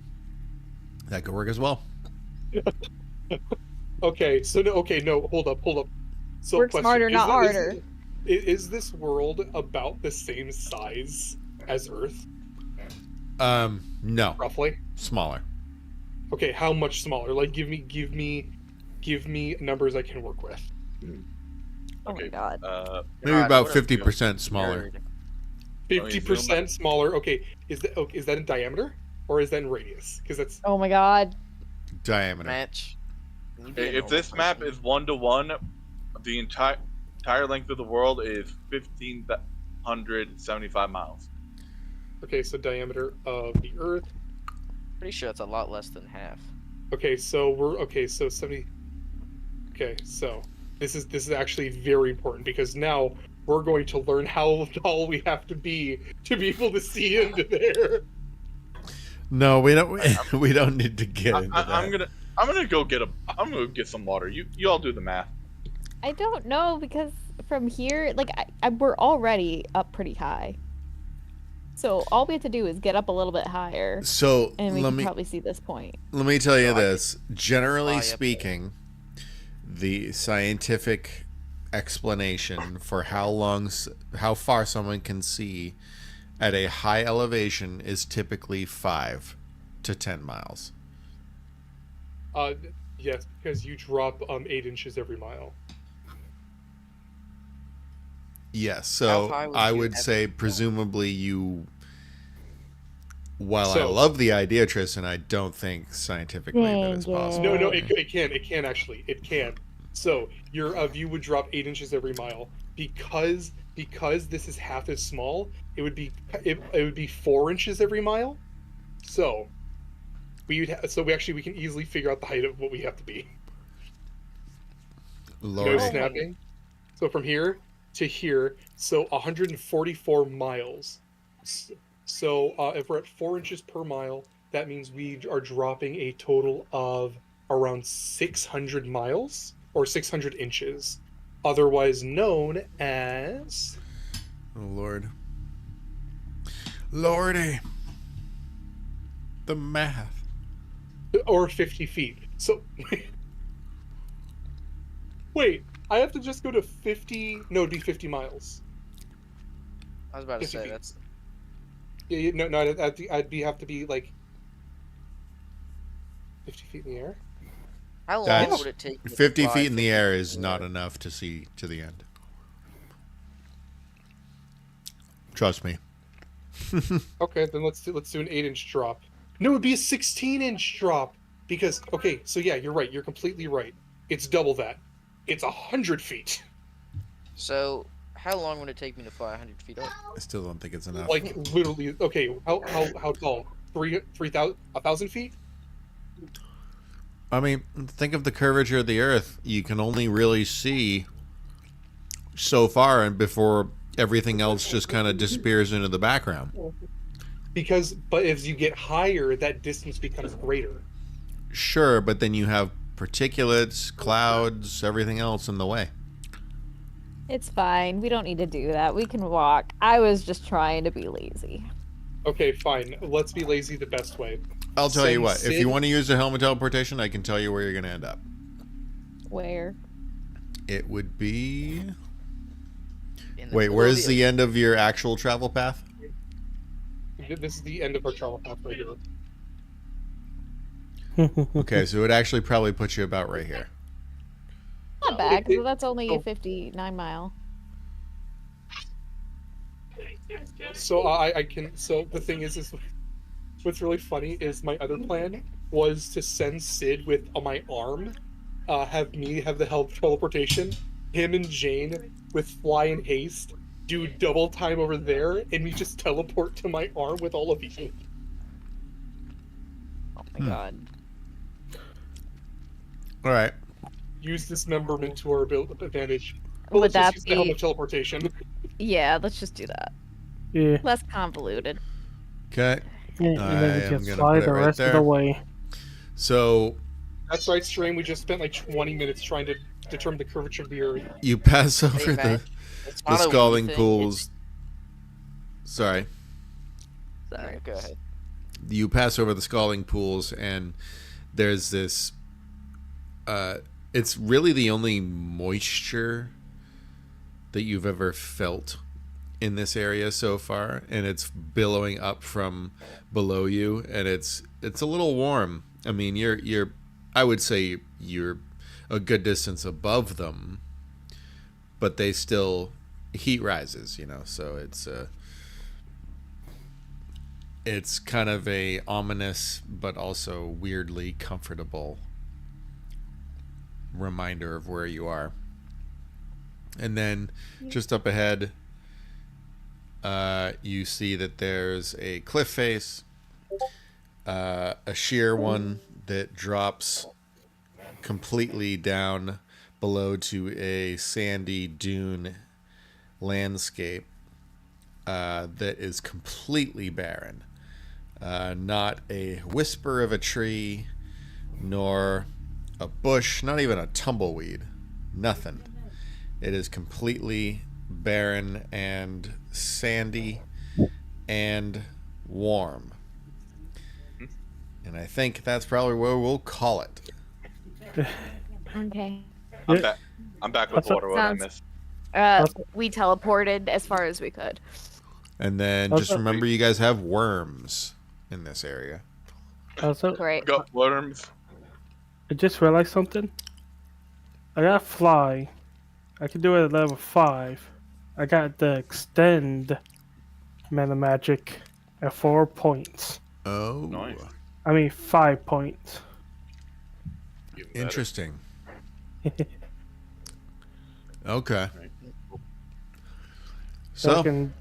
that could work as well. Okay, so no, hold up. So Work question, smarter, not is- harder. Is this world about the same size as Earth, No. roughly? Smaller. Okay, how much smaller? Like, give me numbers I can work with. Oh my god. Maybe God, about what a 50% smaller. nerd. 50% smaller. Okay, is that in diameter or is that in radius? Because that's Oh my god. Diameter. Match. Can you be a If normal this map person? is 1-to-1, the entire length of the world is 1,575 miles. okay. So diameter of the Earth. Pretty sure it's a lot less than half. Okay, so so 70. Okay, so this is actually very important because now we're going to learn how tall we have to be able to see into there. No, we don't. We don't need to get into that. I'm gonna go get some water. You all do the math. I don't know because from here, like, we're already up pretty high. So all we have to do is get up a little bit higher, So and we let can me probably see this point. let me tell you So I this. Generally fly up speaking, the scientific explanation for how far someone can see at a high elevation is typically 5 to 10 miles. Yes, because you drop 8 inches every mile. Yes, How so high would I you would have say to go? presumably you. While I So- love the idea, Tristan, I don't think scientifically that is Dang it. possible. No, it can actually. It can. So your view would drop 8 inches every mile because this is half as small. It would be 4 inches every mile. So we can easily figure out the height of what we have to be. Lord, No snapping. So from here to here, so 144 miles. So if we're at 4 inches per mile, that means we are dropping a total of around 600 miles or 600 inches, otherwise known as oh Lord, Lordy, the math. or 50 feet. So wait, I have to just go to 50. No, it'd be 50 miles. I was about to 50 say feet. that's No, have to be like 50 feet in the air. How long That's would it take? me to 50 fly feet in the 50 air feet is in the not air? enough to see to the end. Trust me. Okay, then let's do an 8-inch drop. No, it would be a 16-inch drop because okay, so yeah, you're right. You're completely right. It's double that. It's 100 feet. So, how long would it take me to fly 100 feet up? I still don't think it's enough. Like literally. Okay, how tall? 3,000, 1,000 feet? I mean, think of the curvature of the Earth. You can only really see so far, and before everything else just kind of disappears into the background. But as you get higher, that distance becomes greater. Sure, but then you have particulates, clouds, everything else in the way. It's fine. We don't need to do that. We can walk. I was just trying to be lazy. Okay, fine. Let's be lazy the best way. I'll tell you Send what. If Sid- you want to use the helmet teleportation, I can tell you where you're going to end up. Where? It would be... In the Wait, middle where's of the end of your actual travel path? This is the end of our travel path right here. Okay, so it actually probably puts you about right here. Not bad, because that's only oh. a 59 mile. So I can. So the thing is what's really funny is my other plan was to send Sid with on my arm, have me have the help teleportation, him and Jane with fly and haste, do double time over there, and we just teleport to my arm with all of you. Oh my god. All right. Use dismemberment to our advantage. Would Let's just that use the helmet be... teleportation. Yeah, let's just do that. Yeah. Less convoluted. Okay. And I then we am just gonna fly put it the right rest of there. the way. So That's right, Stream. We just spent like 20 minutes trying to determine the curvature of the Earth. you pass over Hey, man, it's the not a we scalding thing, pools. Sorry. Sorry. Go ahead. You pass over the scalding pools, and there's this... it's really the only moisture that you've ever felt in this area so far, and it's billowing up from below you, and it's a little warm. I mean, you're I would say you're a good distance above them, but they still heat rises, you know, so it's kind of a ominous but also weirdly comfortable reminder of where you are. And then just up ahead, you see that there's a cliff face, a sheer one that drops completely down below to a sandy dune landscape that is completely barren. Not a whisper of a tree, nor a bush, not even a tumbleweed. Nothing. It is completely barren and sandy and warm. And I think that's probably where we'll call it. Okay. I'm back with That's what water. What I sounds- missed. We teleported as far as we could. And then That's just what- remember you guys have worms in this area. Also, Great. Got worms. I just realized something. I got fly. I can do it at level 5. I got the extend mana magic at 4 points. Oh, Nice. I mean 5 points. Even better. interesting. Okay. So I So, can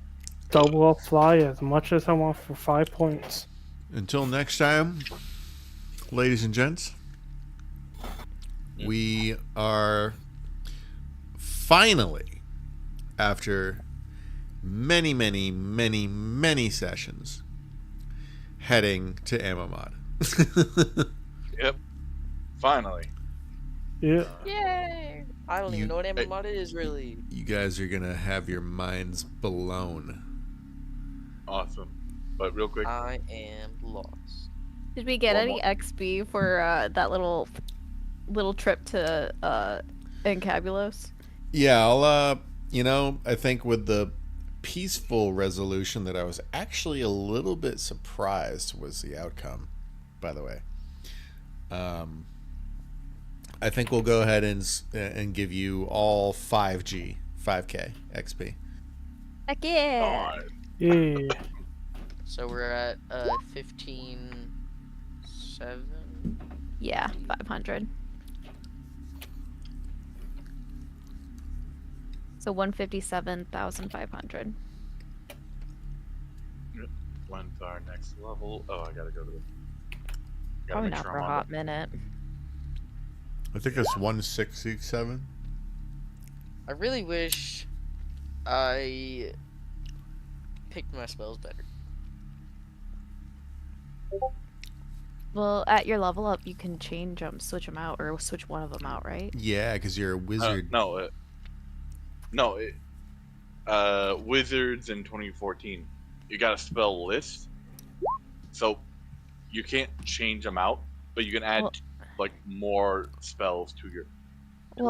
double up fly as much as I want for 5 points. until next time, ladies and gents, we are finally, after many, many, many, many sessions, heading to Amamod. Yep. Finally. Yeah. Yay! I don't You- even know what Amamod is really. You guys are gonna have your minds blown. Awesome. But real quick, I am lost. Did we get One any more. XP for that little trip to Incabulos? Yeah, I'll I think with the peaceful resolution that I was actually a little bit surprised was the outcome, by the way. I think we'll go ahead and give you all 5K XP. Heck yeah. Alright. Yeah. So we're at 15,700. Yeah, 500. So 157,500. When's our next level? Oh, I gotta go to the. Probably not for a hot minute. I think it's 167. I really wish I picked my spells better. Well, at your level up, you can change them, switch them out, or switch one of them out, right? Yeah, because you're a wizard. Wizards in 2014, you got a spell list, so you can't change them out, but you can add more spells to your. I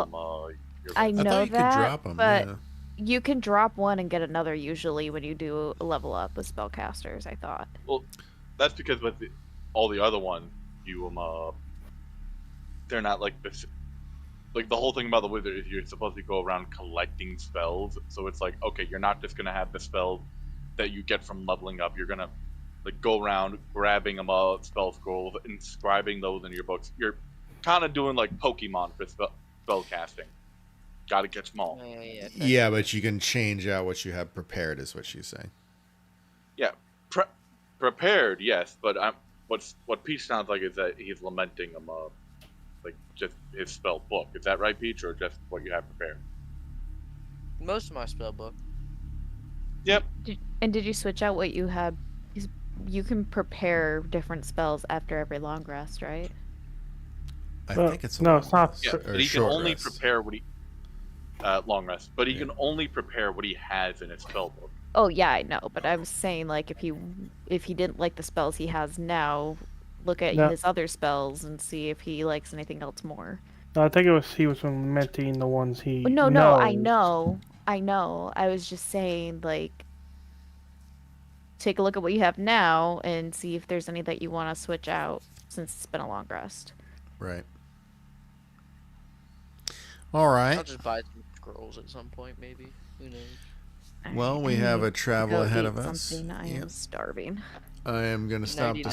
I thought know you could that, drop 'em, but yeah. you can drop one and get another usually when you do a level up with spellcasters. I thought. Well, that's because with all the other ones, you they're not like this. Like the whole thing about the wizard is you're supposed to go around collecting spells. So it's like, okay, you're not just gonna have the spells that you get from leveling up. You're gonna go around grabbing them all spell scrolls, inscribing those in your books. You're kind of doing like Pokemon for spell casting. Gotta catch them all. Yeah, but you can change out what you have prepared, is what she's saying. Yeah, prepared, yes, but what Peach sounds like is that he's lamenting them, just his spell book. Is that right, Peach, or just what you have prepared? Most of my spell book. Yep. Did you switch out what you had? You can prepare different spells after every long rest, right? I think it's no, it's not. Yeah, but he can only prepare what he long rest, but he can only prepare what he has in his spell book. Oh yeah, I know, but I was saying like if he didn't like the spells he has now, look at his other spells and see if he likes anything else more. No, I think he was lamenting the ones he. No, knows. I know. I was just saying like, take a look at what you have now and see if there's any that you want to switch out since it's been a long rest. Right. All right. I'll just buy some scrolls at some point, maybe. Who knows? Well, we have a travel ahead of us. I am starving. I am going to stop the